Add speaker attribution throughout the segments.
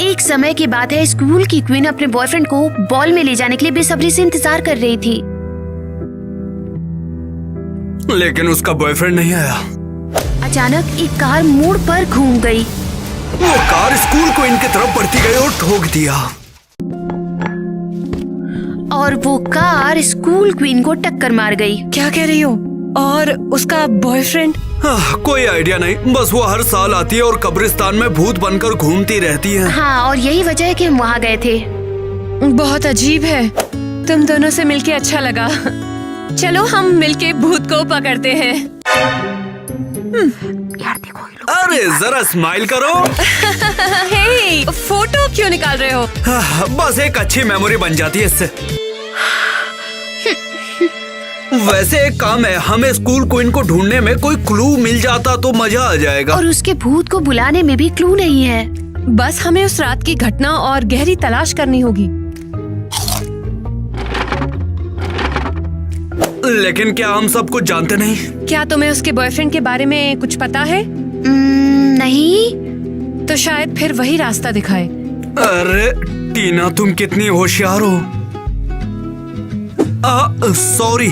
Speaker 1: एक समय की बात है, स्कूल की क्वीन अपने बॉयफ्रेंड को बॉल में ले जाने के लिए बेसब्री से इंतजार कर रही थी।
Speaker 2: लेकिन उसका बॉयफ्रेंड नहीं आया।
Speaker 1: अचानक एक कार मोड़ पर घूम गई।
Speaker 2: वो कार स्कूल को इनकी तरफ बढ़ती गई और ठोक दिया।
Speaker 1: और वो कार स्कूल क्वीन को टक्कर मार गई।
Speaker 3: क्या कह रही हो? और उसका बॉयफ्रेंड?
Speaker 2: कोई आइडिया नहीं, बस वो हर साल आती है और कब्रिस्तान में भूत बनकर घूमती रहती है।
Speaker 1: हाँ, और यही वजह है कि हम वहाँ गए थे।
Speaker 3: बहुत अजीब है। तुम दोनों से मिलके अच्छा लगा। चलो हम मिलके भूत को पकड़ते हैं।
Speaker 1: यार देखो,
Speaker 2: अरे जरा स्माइल करो।
Speaker 3: हे, फोटो क्यों निकाल रहे हो?
Speaker 2: बस एक अच्छी मेमोरी बन जाती है इससे। वैसे एक काम है, हमें स्कूल क्वीन को ढूंढने में कोई क्लू मिल जाता तो मजा आ जाएगा।
Speaker 1: और उसके भूत को बुलाने में भी क्लू नहीं है।
Speaker 3: बस हमें उस रात की घटना और गहरी तलाश करनी होगी।
Speaker 2: लेकिन क्या हम सब कुछ जानते नहीं?
Speaker 3: क्या तुम्हें उसके बॉयफ्रेंड के बारे में कुछ पता है?
Speaker 1: नहीं।
Speaker 3: तो शायद फिर वही रास्ता दिखाए।
Speaker 2: अरे टीना, तुम कितनी होशियार हो। सॉरी।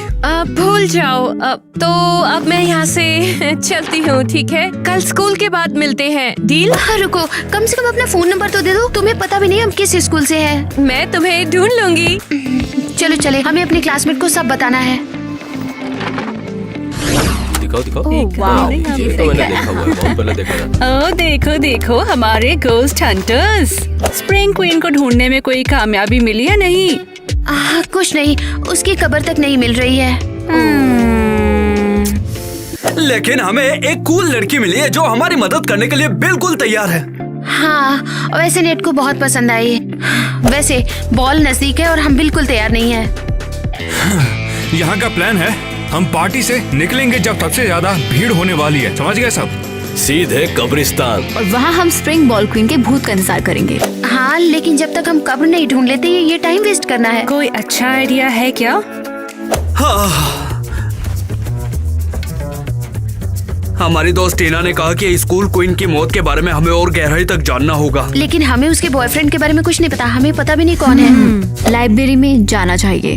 Speaker 3: भूल जाओ। तो अब मैं यहाँ से चलती हूँ, ठीक है? कल स्कूल के बाद मिलते हैं, डील?
Speaker 1: रुको, कम से कम अपना फोन नंबर तो दे दो। तुम्हें पता भी नहीं हम किस स्कूल से हैं।
Speaker 3: मैं तुम्हें ढूंढ लूंगी।
Speaker 1: चलो चले, हमें अपने क्लासमेट को सब बताना है।
Speaker 4: दिखाओ।
Speaker 5: ये
Speaker 4: तो मैंने देखा हुआ है, बहुत पहले देखा था।
Speaker 5: ओ देखो देखो, हमारे गोस्ट हंटर्स। स्प्रिंग क्वीन को ढूंढने में कोई कामयाबी मिली या नहीं?
Speaker 1: कुछ नहीं, उसकी कब्र तक नहीं मिल रही है।
Speaker 2: लेकिन हमें एक कूल लड़की मिली है जो हमारी मदद करने के लिए बिल्कुल तैयार है।
Speaker 1: हाँ, वैसे नेट को बहुत पसंद आई है। वैसे बॉल नजदीक है और हम बिल्कुल तैयार नहीं है।
Speaker 6: यहाँ का प्लान है, हम पार्टी से निकलेंगे जब सबसे ज्यादा भीड़ होने वाली है, समझ गए सब?
Speaker 4: सीधे कब्रिस्तान।
Speaker 7: और वहाँ हम स्प्रिंग बॉल क्वीन के भूत का इंतजार करेंगे।
Speaker 1: हाँ, लेकिन जब तक हम कब्र नहीं ढूंढ लेते ये टाइम वेस्ट करना है।
Speaker 5: कोई अच्छा आइडिया है क्या?
Speaker 2: हमारी दोस्त टीना ने कहा कि स्कूल क्वीन की मौत के बारे में हमें और गहराई तक जानना होगा।
Speaker 1: लेकिन हमें उसके बॉयफ्रेंड के बारे में कुछ नहीं पता। हमें पता भी नहीं कौन है।
Speaker 7: लाइब्रेरी में जाना चाहिए।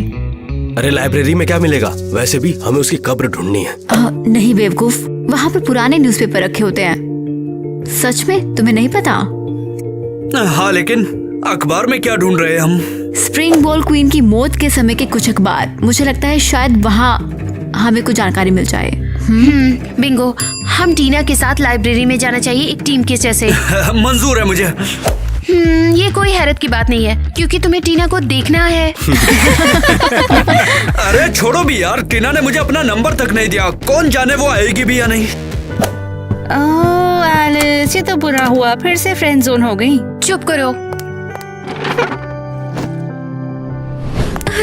Speaker 4: अरे लाइब्रेरी में क्या मिलेगा? वैसे भी हमें उसकी कब्र ढूंढनी है।
Speaker 7: नहीं बेवकूफ, वहाँ पर पुराने न्यूज़पेपर रखे होते हैं। सच में तुम्हें नहीं पता?
Speaker 2: हाँ, लेकिन अखबार में क्या ढूंढ रहे हैं हम?
Speaker 7: स्प्रिंग बॉल क्वीन की मौत के समय के कुछ अखबार। मुझे लगता है शायद वहाँ हमें कुछ जानकारी मिल जाए।
Speaker 1: बिंगो, हम टीना के साथ लाइब्रेरी में जाना चाहिए, एक टीम के जैसे।
Speaker 2: मंजूर है मुझे।
Speaker 1: ये कोई हैरत की बात नहीं है, क्योंकि तुम्हें टीना को देखना है।
Speaker 2: अरे छोड़ो भी यार, टीना ने मुझे अपना नंबर तक नहीं दिया। कौन जाने वो आएगी भी या नहीं।
Speaker 5: ओह एलिस, ये तो बुरा हुआ, फिर से फ्रेंड जोन हो गई।
Speaker 1: चुप करो।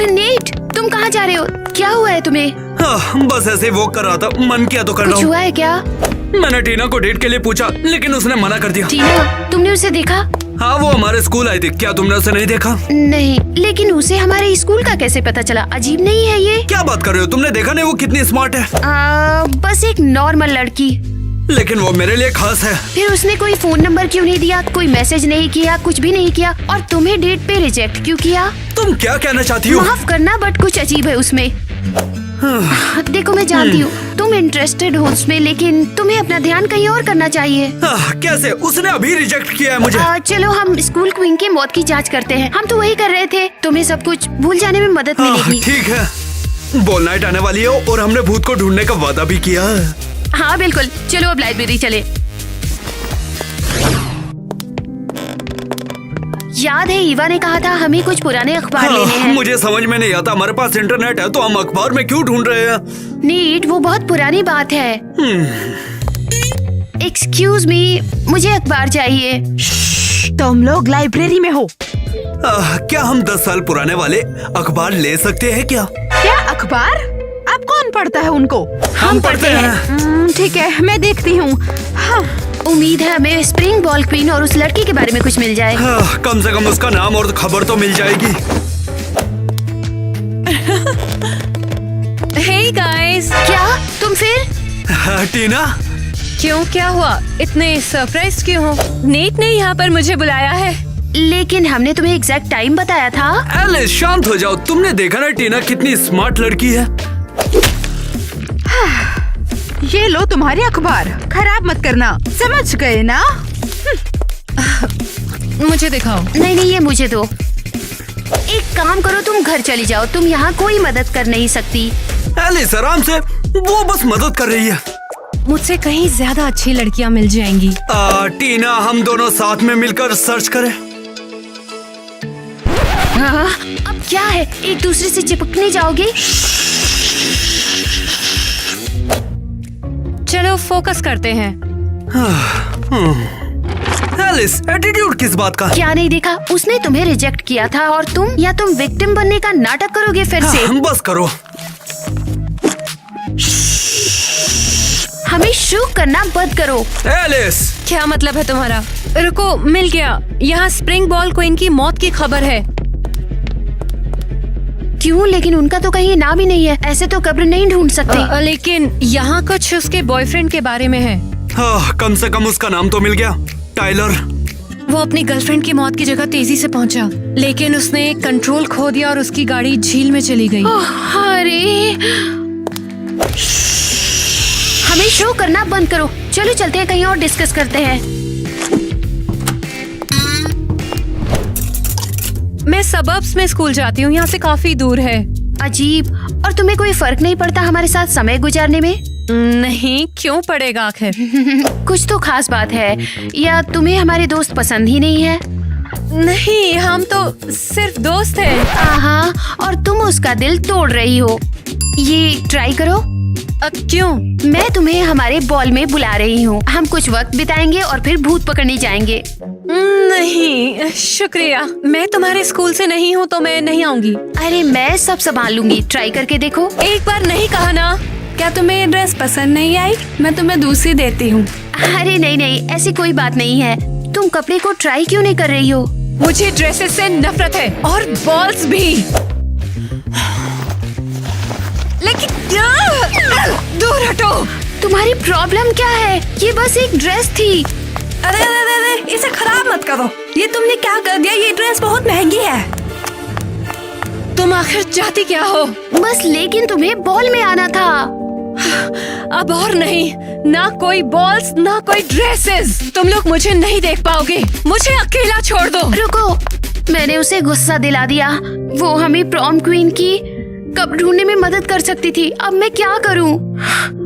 Speaker 1: नेट, तुम कहाँ जा रहे हो? क्या हुआ है तुम्हें?
Speaker 2: बस ऐसे वॉक कर रहा था, मन किया तो कर रहा
Speaker 1: कुछ
Speaker 2: हूँ।
Speaker 1: हुआ है क्या?
Speaker 2: मैंने टीना को डेट के लिए पूछा, लेकिन उसने मना कर दिया।
Speaker 1: टीना, तुमने उसे देखा?
Speaker 2: हाँ, वो हमारे स्कूल आई थी। क्या तुमने उसे नहीं देखा?
Speaker 1: नहीं, लेकिन उसे हमारे स्कूल का कैसे पता चला? अजीब नहीं है ये?
Speaker 2: क्या बात कर रहे हो? तुमने देखा नहीं वो कितनी स्मार्ट है?
Speaker 1: बस एक नॉर्मल लड़की।
Speaker 2: लेकिन वो मेरे लिए खास है।
Speaker 1: फिर उसने कोई फोन नंबर क्यों नहीं दिया, कोई मैसेज नहीं किया, कुछ भी नहीं किया, और तुम्हें डेट पे रिजेक्ट क्यों किया?
Speaker 2: तुम क्या कहना चाहती हो?
Speaker 1: माफ करना, बट कुछ अजीब है उसमें। देखो, मैं जानती हूँ तुम इंटरेस्टेड हो उसमें, लेकिन तुम्हें अपना ध्यान कहीं और करना चाहिए।
Speaker 2: कैसे? उसने अभी रिजेक्ट किया है मुझे।
Speaker 1: चलो हम स्कूल क्वीन की मौत की जांच करते हैं। हम तो वही कर रहे थे। तुम्हें सब कुछ भूल जाने में मदद मिलेगी।
Speaker 2: ठीक है। बॉल नाइट आने वाली है और हमने भूत को ढूंढने का वादा भी किया है।
Speaker 1: हाँ बिल्कुल, चलो अब लाइब्रेरी चले। याद है ईवा ने कहा था हमें कुछ पुराने अखबार लेने हैं।
Speaker 2: मुझे समझ में नहीं आता, हमारे पास इंटरनेट है तो हम अखबार में क्यों ढूंढ रहे हैं?
Speaker 1: नीट, वो बहुत पुरानी बात है। एक्सक्यूज मी, मुझे अखबार चाहिए।
Speaker 8: तुम लोग लाइब्रेरी में हो?
Speaker 2: क्या हम 10 साल पुराने वाले अखबार ले सकते हैं क्या?
Speaker 8: क्या अखबार? अब कौन पढ़ता है उनको?
Speaker 2: हम पढ़ते हैं।
Speaker 8: ठीक है, मैं देखती हूँ। हाँ।
Speaker 1: उम्मीद है हमें स्प्रिंग बॉल क्वीन और उस लड़की के बारे में कुछ मिल जाए।
Speaker 2: कम से कम उसका नाम और खबर तो मिल जाएगी।
Speaker 3: हे गाइस,
Speaker 1: क्या तुम फिर?
Speaker 2: टीना,
Speaker 3: क्यों, क्या हुआ? इतने सरप्राइज क्यों हो? नेट ने यहाँ पर मुझे बुलाया है।
Speaker 1: लेकिन हमने तुम्हें एग्जैक्ट टाइम बताया था।
Speaker 2: एलिस शांत हो जाओ। तुमने देखा ना टीना कितनी स्मार्ट लड़की है।
Speaker 8: ये लो तुम्हारी अखबार, खराब मत करना, समझ गए ना?
Speaker 3: मुझे दिखाओ।
Speaker 1: नहीं ये मुझे दो। एक काम करो, तुम घर चली जाओ, तुम यहाँ कोई मदद कर नहीं सकती।
Speaker 2: एलिस आराम से, वो बस मदद कर रही है।
Speaker 3: मुझसे कहीं ज्यादा अच्छी लड़कियाँ मिल जाएंगी।
Speaker 2: टीना हम दोनों साथ में मिलकर सर्च करें।
Speaker 1: हाँ, अब क्या है, एक दूसरे से चिपकने जाओगे?
Speaker 3: चलो फोकस करते हैं।
Speaker 2: एलिस एटीट्यूड किस बात का?
Speaker 1: क्या नहीं देखा? उसने तुम्हें रिजेक्ट किया था और तुम विक्टिम बनने का नाटक करोगे फिर से।
Speaker 2: बस करो।
Speaker 1: हमें शूट करना बंद करो।
Speaker 2: एलिस
Speaker 3: क्या मतलब है तुम्हारा? रुको, मिल गया। यहाँ स्प्रिंग बॉल क्वीन की मौत की खबर है।
Speaker 1: क्यों? लेकिन उनका तो कहीं नाम ही नहीं है। ऐसे तो कब्र नहीं ढूंढ सकते।
Speaker 3: लेकिन यहाँ कुछ उसके बॉयफ्रेंड के बारे में है।
Speaker 2: कम से कम उसका नाम तो मिल गया, टाइलर।
Speaker 3: वो अपनी गर्लफ्रेंड की मौत की जगह तेजी से पहुंचा, लेकिन उसने कंट्रोल खो दिया और उसकी गाड़ी झील में चली गई।
Speaker 1: अरे हमें शो करना बंद करो। चलो चलते हैं, कहीं और डिस्कस करते हैं।
Speaker 3: मैं सबर्ब्स में स्कूल जाती हूँ, यहाँ से काफी दूर है।
Speaker 1: अजीब। और तुम्हें कोई फर्क नहीं पड़ता हमारे साथ समय गुजारने में?
Speaker 3: नहीं, क्यों पड़ेगा आखिर?
Speaker 1: कुछ तो खास बात है, या तुम्हें हमारे दोस्त पसंद ही नहीं है?
Speaker 3: नहीं, हम तो सिर्फ दोस्त हैं।
Speaker 1: आहा, और तुम उसका दिल तोड़ रही हो। ये ट्राई करो।
Speaker 3: क्यों?
Speaker 1: मैं तुम्हें हमारे बॉल में बुला रही हूँ। हम कुछ वक्त बिताएंगे और फिर भूत पकड़ने जाएंगे।
Speaker 3: नहीं शुक्रिया, मैं तुम्हारे स्कूल से नहीं हूँ तो मैं नहीं आऊंगी।
Speaker 1: अरे मैं सब संभाल लूंगी, ट्राई करके देखो।
Speaker 3: एक बार नहीं कहा ना?
Speaker 5: क्या तुम्हें ये ड्रेस पसंद नहीं आई? मैं तुम्हें दूसरी देती हूँ।
Speaker 1: अरे नहीं, ऐसी कोई बात नहीं है। तुम कपड़े को ट्राई क्यों नहीं कर रही हो?
Speaker 3: मुझे ड्रेसेस से नफरत है और बॉल्स भी। लेकिन दूर हटो।
Speaker 1: तुम्हारी प्रॉब्लम क्या है? ये बस एक ड्रेस थी।
Speaker 5: अरे इसे खराब मत करो। ये तुमने क्या कर दिया? ये ड्रेस बहुत महंगी है।
Speaker 3: तुम आखिर चाहती क्या हो?
Speaker 1: बस, लेकिन तुम्हें बॉल में आना था।
Speaker 3: अब और नहीं, ना कोई बॉल्स ना कोई ड्रेसेस। तुम लोग मुझे नहीं देख पाओगे। मुझे अकेला छोड़ दो।
Speaker 1: रुको, मैंने उसे गुस्सा दिला दिया। वो हमें प्रॉम क्वीन की कब ढूंढने में मदद कर सकती थी। अब मैं क्या करूं?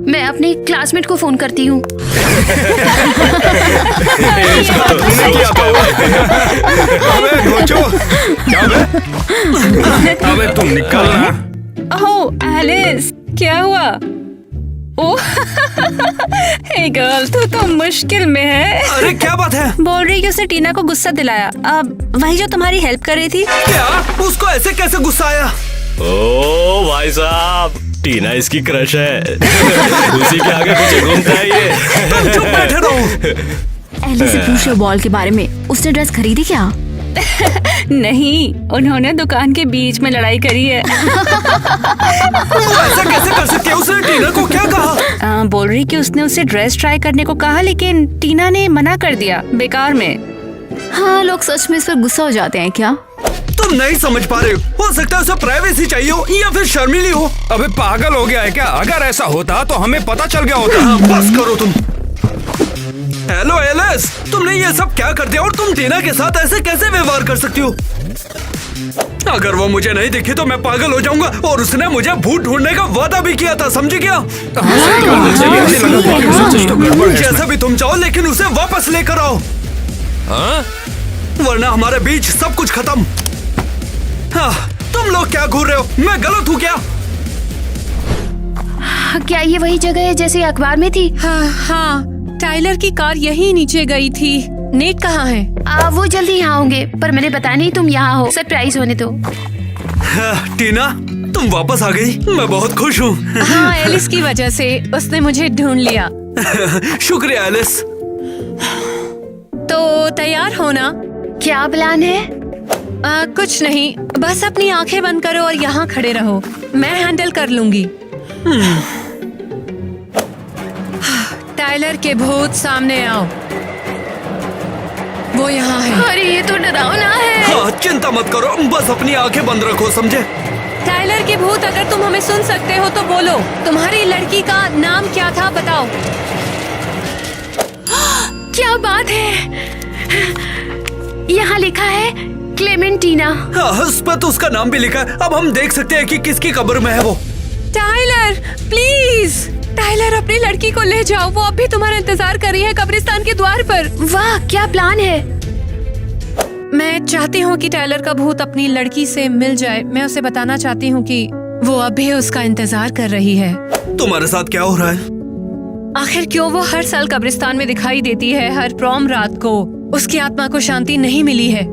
Speaker 1: मैं अपने क्लासमेट को फोन करती हूँ।
Speaker 6: अबे तुम निकल ना।
Speaker 5: ओह एलिस, क्या हुआ? ओह हे गर्ल, तू तो मुश्किल में है।
Speaker 2: अरे क्या बात है?
Speaker 5: बोल रही कि उसने टीना को गुस्सा दिलाया। अब वही जो तुम्हारी हेल्प कर रही थी।
Speaker 2: क्या? उसको ऐसे कैसे गुस्सा आया?
Speaker 4: ओ भाई साहब, टीना इसकी क्रश है। उसी के आगे पीछे घूमता है ये।
Speaker 2: तुम चुप बैठे रहो।
Speaker 7: एलिस से पूछ लो बॉल के बारे में। उसने ड्रेस खरीदी क्या?
Speaker 5: नहीं, उन्होंने दुकान के बीच में लड़ाई करी है।
Speaker 2: ऐसा कैसे कर सकती है? उसने टीना को क्या कहा?
Speaker 5: बोल रही कि उसने उसे ड्रेस ट्राई करने को कहा, लेकिन टीना ने मना कर दिया, बेकार में।
Speaker 7: हाँ, लोग सच में इस पर गुस्सा हो जाते हैं क्या?
Speaker 2: तुम नहीं समझ पा रहे हो सकता है उसे प्राइवेसी चाहिए हो या फिर शर्मीली हो।
Speaker 6: अबे पागल हो गया है क्या? अगर ऐसा होता तो हमें पता चल गया होता।
Speaker 2: बस करो तुम। हेलो एलिस, तुमने ये सब क्या कर दिया और तुम टीना के साथ ऐसे कैसे व्यवहार कर सकती हो? अगर वो मुझे नहीं दिखी तो मैं पागल हो जाऊंगा। और उसने मुझे भूत ढूंढने का वादा भी किया था, समझी क्या? जैसा भी तुम चाहो, लेकिन उसे वापस लेकर आओ, वरना हमारे बीच सब कुछ खत्म। हाँ, तुम लोग क्या घूर रहे हो? मैं गलत हूँ क्या?
Speaker 1: क्या ये वही जगह है जैसे अखबार में थी?
Speaker 3: हाँ, टाइलर की कार यही नीचे गई थी। नेट कहाँ है?
Speaker 1: वो जल्दी यहाँ होंगे, पर मैंने बताया नहीं तुम यहाँ हो। सरप्राइज होने दो।
Speaker 2: टीना, तुम वापस आ गई, मैं बहुत खुश हूँ।
Speaker 3: हाँ, एलिस की वजह से उसने मुझे ढूंढ लिया।
Speaker 2: शुक्रिया एलिस।
Speaker 3: तो तैयार हो ना?
Speaker 1: क्या प्लान है?
Speaker 3: कुछ नहीं, बस अपनी आंखें बंद करो और यहाँ खड़े रहो। मैं हैंडल कर लूंगी। टाइलर के भूत सामने आओ। वो यहाँ है।
Speaker 1: अरे ये तो डरावना है।
Speaker 2: हाँ, चिंता मत करो, बस अपनी आंखें बंद रखो, समझे?
Speaker 3: टाइलर के भूत, अगर तुम हमें सुन सकते हो तो बोलो, तुम्हारी लड़की का नाम क्या था, बताओ।
Speaker 1: क्या बात है, यहाँ लिखा है क्लेमेंटीना।
Speaker 2: हाँ, उस पर तो उसका नाम भी लिखा है। अब हम देख सकते हैं कि किसकी कब्र में है वो।
Speaker 3: टाइलर प्लीज, टाइलर अपनी लड़की को ले जाओ, वो अभी तुम्हारा इंतजार कर रही है कब्रिस्तान के द्वार पर।
Speaker 1: वाह, क्या प्लान है।
Speaker 3: मैं चाहती हूँ कि टाइलर का भूत अपनी लड़की से मिल जाए। मैं उसे बताना चाहती हूँ कि वो अभी उसका इंतजार कर रही है।
Speaker 2: तुम्हारे साथ क्या हो रहा है?
Speaker 3: आखिर क्यों वो हर साल कब्रिस्तान में दिखाई देती है, हर प्रॉम रात को। उसकी आत्मा को शांति नहीं मिली है।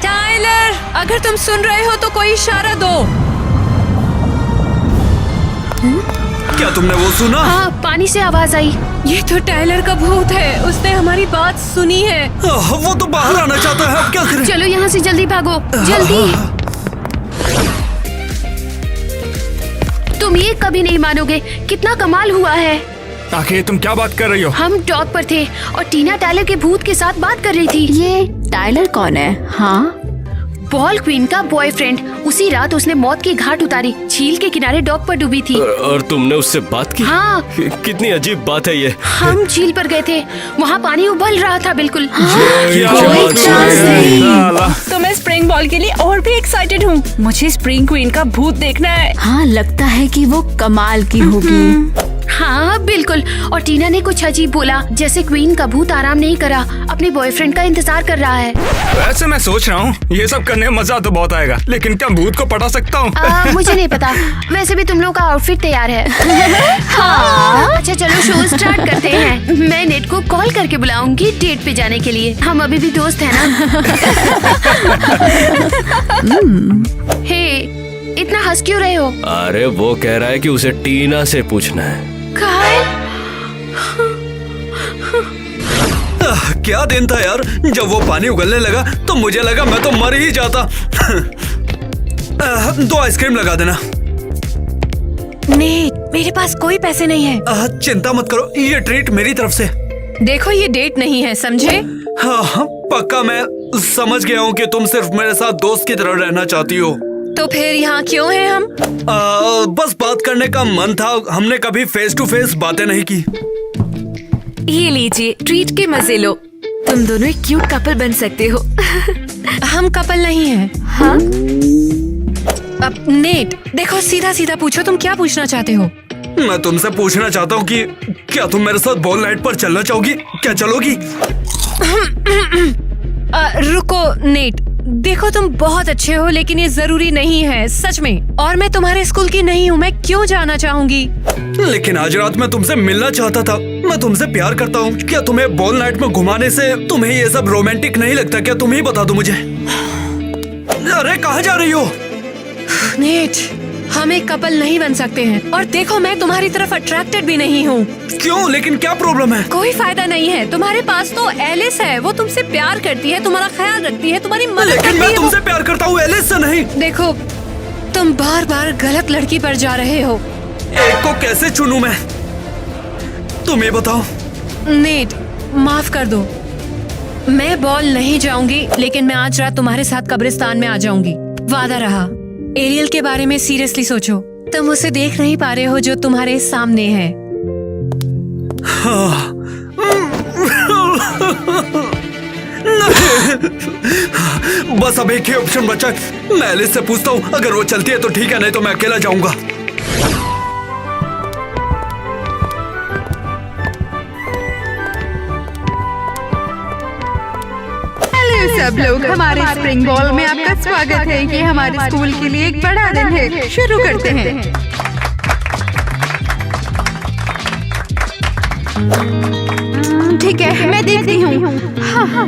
Speaker 3: टाइलर, अगर तुम सुन रहे हो तो कोई इशारा दो।
Speaker 2: क्या तुमने वो सुना?
Speaker 1: हाँ, पानी से आवाज आई।
Speaker 3: ये तो टाइलर का भूत है, उसने हमारी बात सुनी है।
Speaker 2: वो तो बाहर आना चाहता है, अब क्या करें?
Speaker 1: चलो यहाँ से जल्दी भागो, जल्दी। तुम ये कभी नहीं मानोगे, कितना कमाल हुआ है।
Speaker 6: आखिर तुम क्या बात कर रही हो?
Speaker 1: हम डॉक पर थे और टीना टाइलर के भूत के साथ बात कर रही थी।
Speaker 7: ये टाइलर कौन है? हाँ,
Speaker 1: बॉल क्वीन का बॉयफ्रेंड। उसी रात उसने मौत की घाट उतारी, झील के किनारे डॉक पर डूबी थी।
Speaker 4: और तुमने उससे बात की?
Speaker 1: हाँ।
Speaker 4: कितनी अजीब बात है ये।
Speaker 1: हम झील पर गए थे, वहाँ पानी उबल रहा था बिल्कुल।
Speaker 7: कोई चांस नहीं।
Speaker 5: तो मैं स्प्रिंग बॉल के लिए और भी एक्साइटेड हूँ। मुझे स्प्रिंग क्वीन का भूत देखना है।
Speaker 7: हाँ, लगता है कि वो कमाल की होगी।
Speaker 1: हाँ बिल्कुल। और टीना ने कुछ अजीब बोला, जैसे क्वीन का भूत आराम नहीं करा, अपने बॉयफ्रेंड का इंतजार कर रहा है।
Speaker 6: वैसे मैं सोच रहा हूँ ये सब करने में मजा तो बहुत आएगा, लेकिन क्या भूत को पटा सकता हूँ?
Speaker 1: मुझे नहीं पता, वैसे भी तुम लोग का आउटफिट तैयार है। हाँ। अच्छा चलो शो स्टार्ट करते हैं। मैं नेट को कॉल करके बुलाऊंगी डेट पे जाने के लिए। हम अभी भी दोस्त हैं ना। हे, इतना हंस क्यों रहे हो?
Speaker 4: अरे वो कह रहा है कि उसे टीना से पूछना है।
Speaker 2: क्या दिन था यार, जब वो पानी उगलने लगा तो मुझे लगा मैं तो मर ही जाता। 2 आइसक्रीम लगा देना।
Speaker 3: नेट, मेरे पास कोई पैसे नहीं है।
Speaker 2: चिंता मत करो, ये ट्रीट मेरी तरफ से।
Speaker 3: देखो ये डेट नहीं है, समझे?
Speaker 2: हाँ, पक्का मैं समझ गया हूँ कि तुम सिर्फ मेरे साथ दोस्त की तरह रहना चाहती हो।
Speaker 3: तो फिर यहाँ क्यों हैं हम?
Speaker 2: बस बात करने का मन था, हमने कभी फेस टू फेस बातें नहीं की।
Speaker 9: ये लीजिए, ट्रीट के मजे लो। तुम दोनों एक क्यूट कपल बन सकते हो।
Speaker 3: हम कपल नहीं हैं।
Speaker 9: हाँ?
Speaker 3: अब नेट, देखो सीधा सीधा पूछो, तुम क्या पूछना चाहते हो?
Speaker 2: मैं तुमसे पूछना चाहता हूँ कि क्या तुम मेरे साथ बॉल नाइट पर चलना चाहोगी? क्या चलोगी?
Speaker 3: रुको नेट, देखो तुम बहुत अच्छे हो, लेकिन ये जरूरी नहीं है, सच में। और मैं तुम्हारे स्कूल की नहीं हूँ, मैं क्यों जाना चाहूंगी?
Speaker 2: लेकिन आज रात मैं तुमसे मिलना चाहता था। मैं तुमसे प्यार करता हूँ। क्या तुम्हें बॉल नाइट में घुमाने से तुम्हें ये सब रोमांटिक नहीं लगता? क्या तुम ही बता दो मुझे। अरे कहाँ जा रही हो?
Speaker 3: नेट, हम एक कपल नहीं बन सकते हैं। और देखो मैं तुम्हारी तरफ अट्रैक्टेड भी नहीं हूँ।
Speaker 2: क्यों? लेकिन क्या प्रॉब्लम है?
Speaker 3: कोई फायदा नहीं है, तुम्हारे पास तो एलिस है, वो तुमसे प्यार करती है, तुम्हारा ख्याल रखती है, तुम्हारी मदद
Speaker 2: लेकिन
Speaker 3: करती
Speaker 2: मैं
Speaker 3: है।
Speaker 2: तुमसे प्यार करता हूँ, एलिस से नहीं।
Speaker 3: देखो तुम बार बार गलत लड़की पर जा रहे हो।
Speaker 2: एक को कैसे चुनूं मैं? तुम ये बताओ।
Speaker 3: नेट, माफ कर दो, मैं बॉल नहीं जाऊंगी, लेकिन मैं आज रात तुम्हारे साथ कब्रिस्तान में आ जाऊंगी। वादा रहा। एरियल के बारे में सीरियसली सोचो, तुम उसे देख नहीं पा रहे हो जो तुम्हारे सामने है।
Speaker 2: बस अब एक ही ऑप्शन बचा है। मैं एलिस से पूछता हूँ, अगर वो चलती है तो ठीक है, नहीं तो मैं अकेला जाऊंगा।
Speaker 8: हेलो सब लोग, हमारे स्प्रिंग बॉल में आपका स्वागत है। ये हमारे स्कूल के लिए एक बड़ा दिन है। शुरू करते हैं। ठीक है, मैं देखती हूँ। हाँ।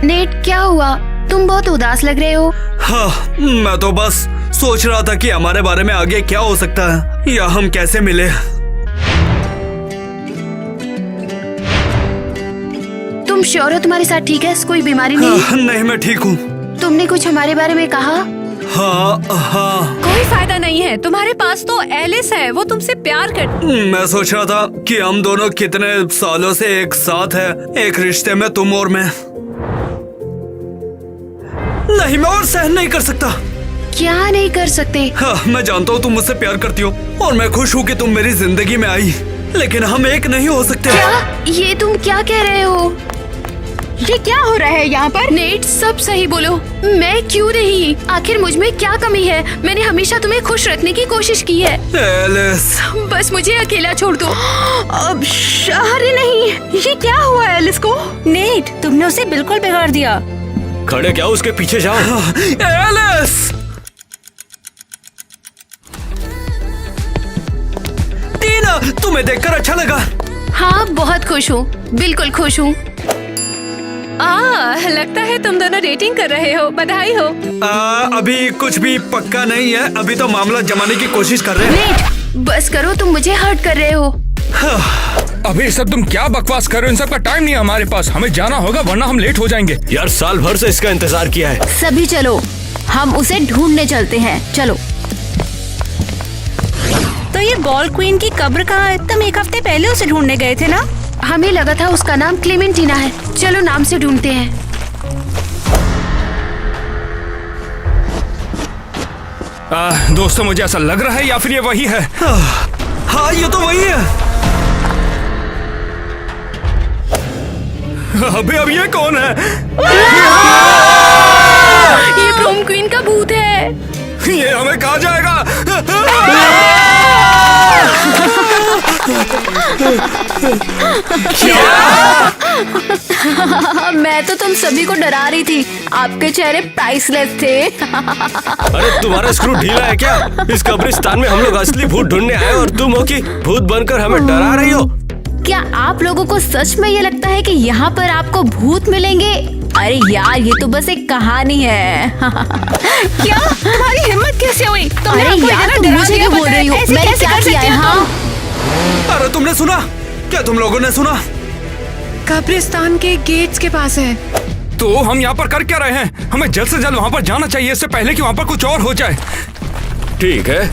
Speaker 1: नेट, क्या हुआ? तुम बहुत उदास लग रहे हो।
Speaker 2: हाँ, मैं तो बस सोच रहा था कि हमारे बारे में आगे क्या हो सकता है, या हम कैसे मिले।
Speaker 1: तुम श्योर हो तुम्हारे साथ ठीक है? कोई बीमारी नहीं?
Speaker 2: नहीं, मैं ठीक हूँ।
Speaker 1: तुमने कुछ हमारे बारे में कहा?
Speaker 2: हाँ हाँ,
Speaker 3: कोई फायदा नहीं है, तुम्हारे पास तो एलिस है, वो तुमसे प्यार कर।
Speaker 2: मैं सोच रहा था कि हम दोनों कितने सालों से एक साथ है, एक रिश्ते में तुम और मैं। नहीं, मैं और सहन नहीं कर सकता।
Speaker 1: क्या नहीं कर सकते?
Speaker 2: हाँ, मैं जानता हूँ तुम मुझसे प्यार करती हो और मैं खुश हूँ कि तुम मेरी जिंदगी में आई, लेकिन हम एक नहीं हो सकते।
Speaker 1: क्या? ये तुम क्या कह रहे हो?
Speaker 8: ये क्या हो रहा है यहाँ पर?
Speaker 1: नेट, सब सही बोलो। मैं क्यों नहीं? आखिर मुझ में क्या कमी है? मैंने हमेशा तुम्हें खुश रखने की कोशिश की है।
Speaker 2: एलिस,
Speaker 1: बस मुझे अकेला छोड़ दो।
Speaker 8: अब अरे नहीं, ये क्या हुआ एलिस को?
Speaker 5: नेट, तुमने उसे बिल्कुल बिगाड़ दिया।
Speaker 4: खड़े क्या, उसके पीछे जाओ।
Speaker 2: एलिस! टीना, तुम्हें देखकर अच्छा लगा।
Speaker 1: हाँ, बहुत खुश हूँ, बिल्कुल खुश हूँ।
Speaker 3: लगता है तुम दोनों डेटिंग कर रहे हो, बधाई हो।
Speaker 2: अभी कुछ भी पक्का नहीं है, अभी तो मामला जमाने की कोशिश कर रहे हैं।
Speaker 1: नेट, बस करो, तुम मुझे हर्ट कर रहे हो।
Speaker 6: अभी सब तुम क्या बकवास कर रहे हो? इन सब का टाइम नहीं है हमारे पास, हमें जाना होगा वरना हम लेट हो जाएंगे।
Speaker 4: यार, साल भर से इसका इंतजार किया है।
Speaker 7: सभी चलो, हम उसे ढूंढने चलते हैं, चलो।
Speaker 5: तो ये बॉल क्वीन की कब्र कहाँ है? तुम एक हफ्ते पहले उसे ढूंढने गए थे ना?
Speaker 1: हमें लगा था उसका नाम क्लेमेंटीना है। चलो नाम से ढूंढते हैं।
Speaker 6: दोस्तों, मुझे ऐसा लग रहा है या फिर ये वही है।
Speaker 2: हाँ, ये तो वही है।
Speaker 6: अबे, अब ये कौन है?
Speaker 1: ये प्रोम क्वीन का भूत है।
Speaker 6: ये हमें कहाँ जाएगा?
Speaker 7: मैं तो तुम सभी को डरा रही थी, आपके चेहरे प्राइसलेस थे।
Speaker 4: अरे, तुम्हारा स्क्रू ढीला है क्या? इस कब्रिस्तान में हम लोग असली भूत ढूंढने आए और तुम हो कि भूत बनकर हमें डरा रही हो।
Speaker 7: क्या आप लोगों को सच में ये लगता है कि यहाँ पर आपको भूत मिलेंगे? अरे यार, ये तो बस एक कहानी है।
Speaker 5: क्या? तुम्हारी हिम्मत कैसे हुई? तुमने
Speaker 7: अरे
Speaker 5: हमको
Speaker 7: यार,
Speaker 5: इतना
Speaker 7: तुम
Speaker 5: डरा
Speaker 7: मुझे
Speaker 5: दिया,
Speaker 7: क्यों बोल
Speaker 5: पता है?
Speaker 7: रही हो?
Speaker 5: ऐसे
Speaker 7: मैंने
Speaker 5: कैसे
Speaker 7: क्या
Speaker 5: कर
Speaker 7: किया
Speaker 5: सकती
Speaker 7: है?
Speaker 5: हो
Speaker 7: हाँ,
Speaker 5: तुम?
Speaker 2: अरे तुमने सुना? क्या तुम लोगों ने सुना?
Speaker 3: कब्रिस्तान के गेट्स के पास है।
Speaker 6: तो हम यहाँ पर कर क्या रहे हैं? हमें जल्द से जल्द वहाँ पर जाना चाहिए, इससे पहले कि वहाँ पर कुछ और हो जाए।
Speaker 4: ठीक है।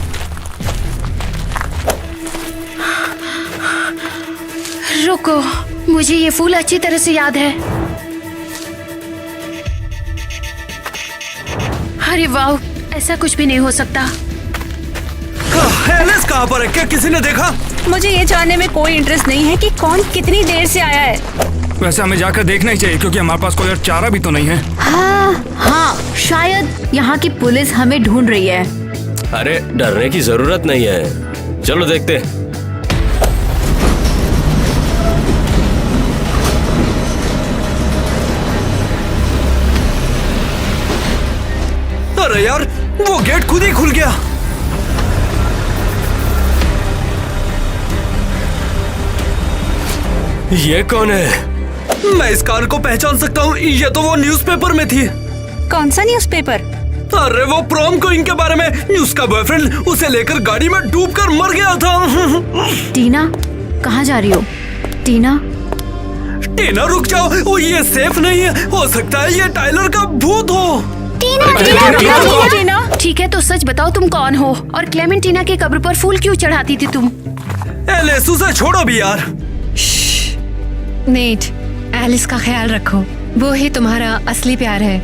Speaker 1: रुको, मुझे ये फूल अच्छी तरह से याद है। अरे वाह, ऐसा कुछ भी नहीं हो सकता।
Speaker 2: एलिस कहाँ पर है? क्या किसी ने देखा?
Speaker 5: मुझे ये जानने में कोई इंटरेस्ट नहीं है कि कौन कितनी देर से आया है।
Speaker 6: वैसे हमें जाकर देखना ही चाहिए, क्योंकि हमारे पास कोई और चारा भी तो नहीं है।
Speaker 7: हाँ, शायद यहाँ की पुलिस हमें ढूंढ रही है।
Speaker 4: अरे, डरने की जरूरत नहीं है, चलो देखते।
Speaker 2: अरे यार, वो गेट खुद ही खुल गया।
Speaker 4: ये कौन है?
Speaker 2: मैं इस कार को पहचान सकता हूँ, ये तो वो न्यूज़पेपर में थी।
Speaker 5: कौन सा न्यूज़पेपर?
Speaker 2: अरे वो प्रॉम क्वीन के बारे में। उसका बॉयफ्रेंड उसे लेकर गाड़ी में डूबकर मर गया था।
Speaker 7: टीना, कहाँ जा रही हो? टीना,
Speaker 2: टीना रुक जाओ, वो ये सेफ नहीं है। हो सकता है ये टाइलर का भूत हो।
Speaker 5: टीना,
Speaker 1: ठीक है, तो सच बताओ, तुम कौन हो और क्लेमेंटीना की कब्र पर फूल क्यों चढ़ाती थी तुम?
Speaker 2: एलिस, उसे छोड़ो भी यार।
Speaker 3: नेट, एलिस का ख्याल रखो, वो ही तुम्हारा असली प्यार है।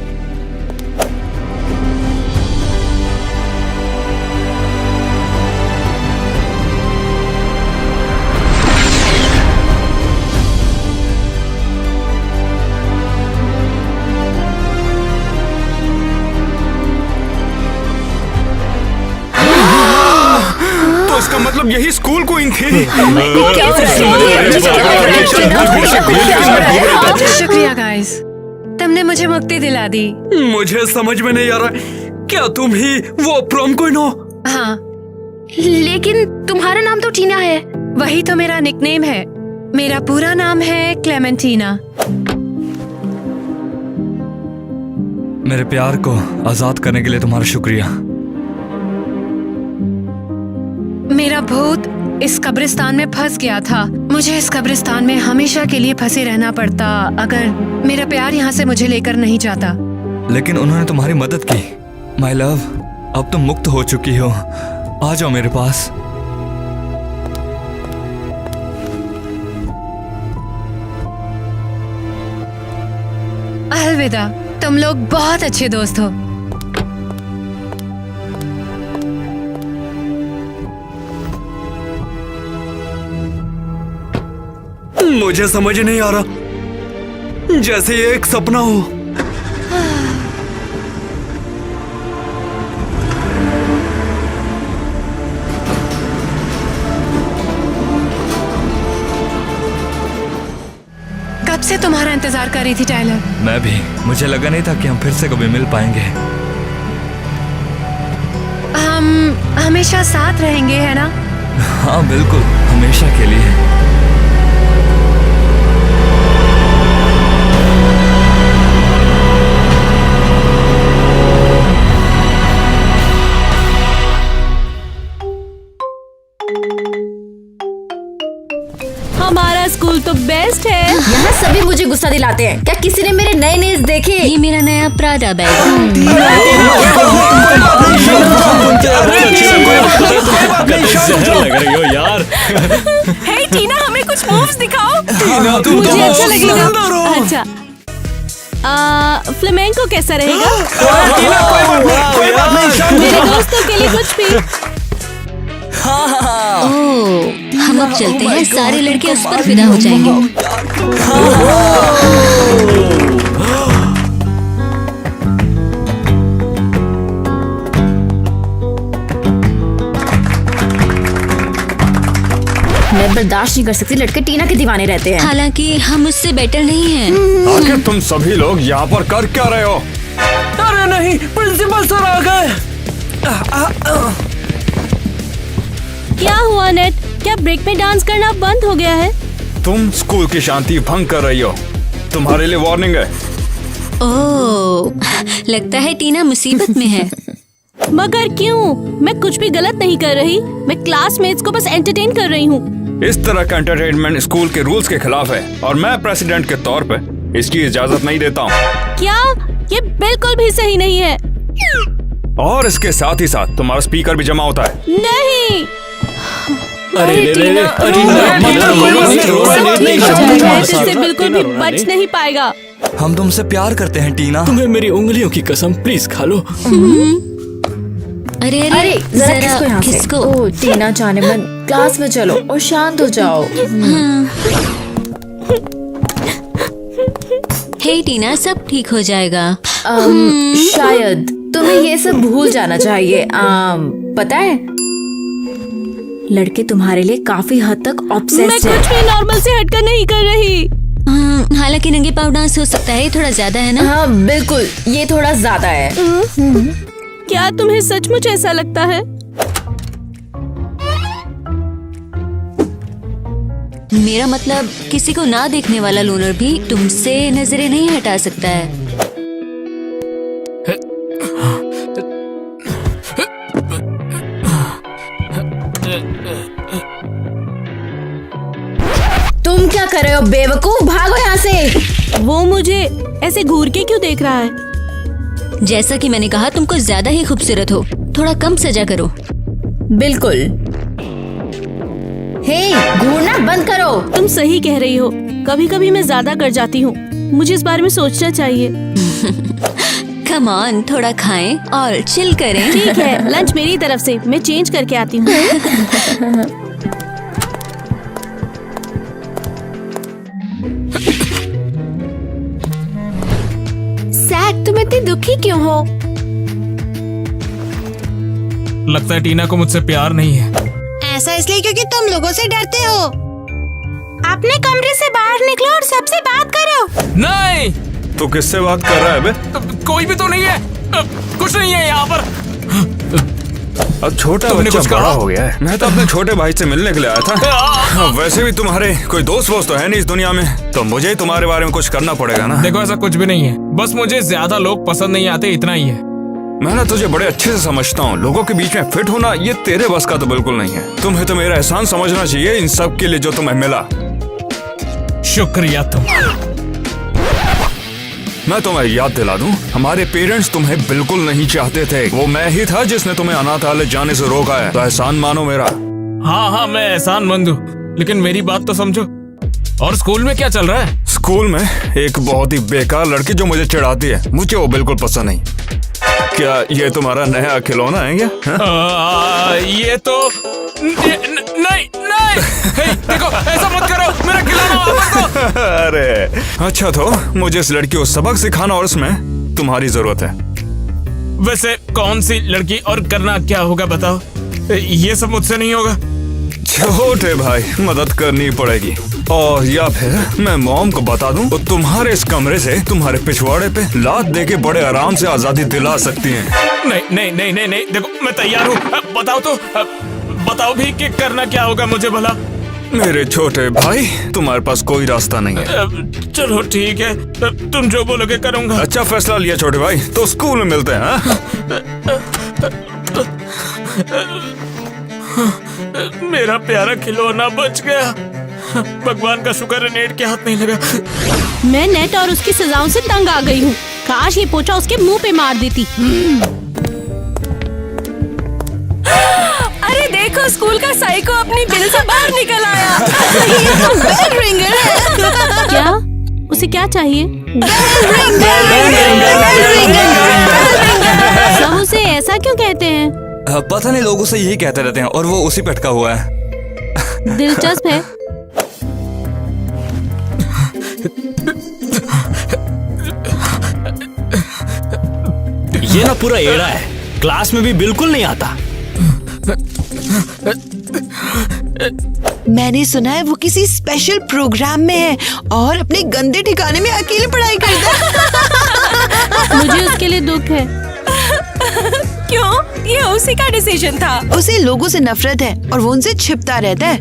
Speaker 6: तो इसका मतलब यही स्कूल क्वीन थी।
Speaker 3: शुक्रिया गाइस, तुमने मुझे मुक्ति दिला दी।
Speaker 2: मुझे समझ में नहीं आ रहा, क्या तुम ही वो प्रॉम क्वीन हो?
Speaker 3: हाँ,
Speaker 1: लेकिन तुम्हारा नाम तो टीना है।
Speaker 3: वही तो मेरा निकनेम है। मेरा पूरा नाम है क्लेमेंटीना।
Speaker 6: मेरे प्यार को आजाद करने के लिए तुम्हारा शुक्रिया।
Speaker 3: मेरा भूत इस कब्रिस्तान में फंस गया था। मुझे इस कब्रिस्तान में हमेशा के लिए फंसे रहना पड़ता अगर मेरा प्यार यहाँ से मुझे लेकर नहीं जाता।
Speaker 6: लेकिन उन्होंने तुम्हारी मदद की।
Speaker 10: माय लव, अब तुम मुक्त हो चुकी हो, आ जाओ मेरे पास।
Speaker 3: अलविदा, तुम लोग बहुत अच्छे दोस्त हो।
Speaker 2: मुझे समझ नहीं आ रहा, जैसे ये एक सपना हो।
Speaker 3: कब से तुम्हारा इंतजार कर रही थी टाइलर।
Speaker 10: मैं भी, मुझे लगा नहीं था कि हम फिर से कभी मिल पाएंगे।
Speaker 3: हम हमेशा साथ रहेंगे, है ना?
Speaker 10: हाँ बिल्कुल, हमेशा के लिए।
Speaker 5: हमारा स्कूल तो बेस्ट है।
Speaker 7: यहाँ सभी मुझे गुस्सा दिलाते हैं। क्या किसी ने मेरे नए नेल्स देखे?
Speaker 1: ये मेरा नया प्राडा बैग।
Speaker 4: लग रही हो यार।
Speaker 5: हे टीना, हमें कुछ मूव्स दिखाओ।
Speaker 2: मुझे
Speaker 5: अच्छा लगेगा। अच्छा, फ्लेमेंको कैसा रहेगा? मेरे दोस्तों के लिए कुछ भी।
Speaker 1: हम अब चलते हैं, सारे लड़के उस पर फिदा हो जाएंगे।
Speaker 7: मैं बर्दाश्त नहीं कर सकती, लड़के टीना के दीवाने रहते हैं।
Speaker 1: हालांकि हम उससे बेटर नहीं हैं।
Speaker 6: आखिर तुम सभी लोग यहाँ पर कर क्या रहे हो?
Speaker 2: अरे नहीं, प्रिंसिपल सर आ गए।
Speaker 5: क्या हुआ नेट? क्या ब्रेक में डांस करना बंद हो गया है?
Speaker 6: तुम स्कूल की शांति भंग कर रही हो। तुम्हारे लिए वार्निंग है।
Speaker 1: ओह, लगता है टीना मुसीबत में है।
Speaker 5: मगर क्यों? मैं कुछ भी गलत नहीं कर रही। मैं क्लासमेट्स को बस एंटरटेन कर रही हूँ।
Speaker 6: इस तरह का एंटरटेनमेंट स्कूल के रूल्स के खिलाफ है और मैं प्रेसिडेंट के तौर पे इसकी इजाजत नहीं देता हूँ।
Speaker 5: क्या? ये बिल्कुल भी सही नहीं है।
Speaker 6: और इसके साथ ही साथ तुम्हारा स्पीकर भी जमा होता है।
Speaker 5: नहीं। इससे बिल्कुल भी बच नहीं पाएगा।
Speaker 10: हम तुमसे प्यार करते हैं टीना।
Speaker 4: तुम्हें मेरी उंगलियों की कसम, प्लीज खा लो।
Speaker 1: अरे अरे जरा किसको?
Speaker 7: ओह टीना जाने मन, क्लास में चलो और शांत हो जाओ।
Speaker 1: हे टीना, सब ठीक हो जाएगा।
Speaker 7: शायद तुम्हें ये सब भूल जाना चाहिए। पता है, लड़के तुम्हारे लिए काफी हद तक
Speaker 5: मैं
Speaker 7: ऑब्सेस्ड
Speaker 5: कुछ भी नॉर्मल से हटकर नहीं कर रही।
Speaker 1: हालांकि नंगे पाँव डांस हो सकता है, ये थोड़ा ज्यादा है ना?
Speaker 7: हाँ बिल्कुल, ये थोड़ा ज्यादा है।
Speaker 5: क्या तुम्हें सचमुच ऐसा लगता है?
Speaker 1: मेरा मतलब, किसी को ना देखने वाला लोनर भी तुमसे नजरें नहीं हटा सकता है।
Speaker 7: तुम क्या कर रहे हो बेवकूफ? भागो यहाँ से।
Speaker 5: वो मुझे ऐसे घूर के क्यों देख रहा है?
Speaker 1: जैसा कि मैंने कहा, तुम कुछ ज्यादा ही खूबसूरत हो, थोड़ा कम सजा करो।
Speaker 7: बिल्कुल। हे, घूरना बंद करो।
Speaker 5: तुम सही कह रही हो, कभी कभी मैं ज्यादा कर जाती हूँ। मुझे इस बारे में सोचना चाहिए।
Speaker 1: कम ऑन, थोड़ा खाएं और चिल करें।
Speaker 5: ठीक है, लंच मेरी तरफ से, मैं चेंज करके आती हूँ।
Speaker 7: सैड, तुम इतनी दुखी क्यों हो?
Speaker 11: लगता है टीना को मुझसे प्यार नहीं है।
Speaker 3: ऐसा इसलिए क्योंकि तुम लोगों से डरते हो। अपने कमरे से बाहर निकलो और सबसे बात करो।
Speaker 11: नहीं।
Speaker 6: तू किससे बात कर रहा है बे?
Speaker 11: कोई भी तो नहीं है। कुछ नहीं है यहाँ पर।
Speaker 6: अब छोटा बच्चा बड़ा हो गया है। मैं तो अपने छोटे भाई से मिलने के लिए आया था। वैसे भी तुम्हारे कोई दोस्त वोस्त तो है नहीं इस दुनिया में, तो मुझे तुम्हारे बारे में कुछ करना पड़ेगा ना।
Speaker 11: देखो, ऐसा कुछ भी नहीं है, बस मुझे ज्यादा लोग पसंद नहीं आते, इतना ही है।
Speaker 6: मैं ना तुझे बड़े अच्छे से समझता हूँ। लोगों के बीच में फिट होना ये तेरे बस का तो बिल्कुल नहीं है। तुम्हें तो मेरा एहसान समझना चाहिए इन सब के लिए जो तुम्हें मिला।
Speaker 11: शुक्रिया तुम।
Speaker 6: मैं तुम्हें याद दिला दूं, हमारे पेरेंट्स तुम्हें बिल्कुल नहीं चाहते थे। वो मैं ही था जिसने तुम्हें अनाथालय जाने से रोका है। तो एहसान मानो मेरा।
Speaker 11: हाँ मैं एहसानमंद हूँ, लेकिन मेरी बात तो समझो। और स्कूल में क्या चल रहा है?
Speaker 6: स्कूल में एक बहुत ही बेकार लड़की जो मुझे चिढ़ाती है, मुझे वो बिल्कुल पसंद नहीं। क्या ये तुम्हारा नया खिलौना है क्या?
Speaker 11: ये तो नहीं हे, देखो ऐसा मत करो, मेरा खिलौना वापस दो।
Speaker 6: अरे अच्छा, तो मुझे इस लड़की को सबक सिखाना और उसमें तुम्हारी जरूरत है।
Speaker 11: वैसे कौन सी लड़की और करना क्या होगा बताओ? ये सब मुझसे नहीं होगा।
Speaker 6: छोटे भाई, मदद करनी पड़ेगी। और या फिर मैं मॉम को बता दूं, तो तुम्हारे इस कमरे से तुम्हारे पिछवाड़े पे लात दे के बड़े आराम से आजादी दिला सकती हैं।
Speaker 11: नहीं, देखो मैं तैयार हूँ। बताओ तो, बताओ भी कि करना क्या होगा मुझे भला।
Speaker 6: मेरे छोटे भाई, तुम्हारे पास कोई रास्ता नहीं है।
Speaker 11: चलो ठीक है, तुम जो बोलोगे करूँगा।
Speaker 6: अच्छा फैसला लिया छोटे भाई, तो स्कूल में मिलते हैं।
Speaker 11: मेरा प्यारा खिलौना बच गया। भगवान का शुक्र है नेट के हाथ नहीं लगा।
Speaker 7: मैं नेट और उसकी सजाओं से तंग आ गई हूँ। काश ये पोछा उसके मुंह पे मार देती।
Speaker 9: अरे देखो, स्कूल का साइको अपनी बिल से बाहर निकल आया।
Speaker 7: ये तो बेल रिंगर है। क्या? उसे क्या चाहिए? सब उसे ऐसा क्यों कहते हैं?
Speaker 10: पता नहीं, लोग उसे यही कहते रहते हैं और वो उसी पे अटका हुआ है।
Speaker 7: दिलचस्प है।
Speaker 4: ये ना पूरा एड़ा है, क्लास में भी बिल्कुल नहीं आता।
Speaker 12: मैंने सुना है वो किसी स्पेशल प्रोग्राम में है और अपने गंदे ठिकाने में अकेले पढ़ाई करता है।
Speaker 7: मुझे उसके लिए दुख है।
Speaker 9: क्यों? ये उसी का डिसीजन था।
Speaker 12: उसे लोगों से नफरत है और वो उनसे छिपता रहता है।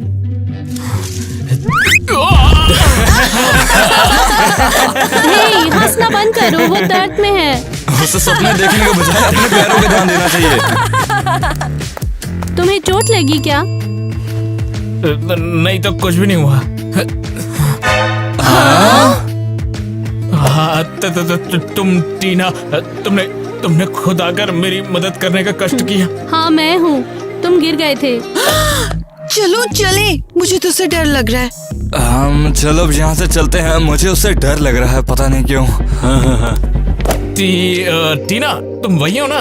Speaker 7: नहीं, हंसना बंद करो, वो दर्द में है।
Speaker 10: उसे सपने देखने के बजाय अपने पैरों पे ध्यान देना चाहिए।
Speaker 7: तुम्हें चोट लगी क्या?
Speaker 11: नहीं तो कुछ भी नहीं हुआ। हाँ, तुम टीना, तुमने खुद आकर मेरी मदद करने का कष्ट किया।
Speaker 7: हाँ मैं हूँ, तुम गिर गए थे।
Speaker 12: चलो चले, मुझे तो उससे डर लग रहा है।
Speaker 10: हम चलो अब यहाँ से चलते हैं, मुझे उससे डर लग रहा है, पता नहीं क्यों।
Speaker 11: टीना, तुम वही हो ना?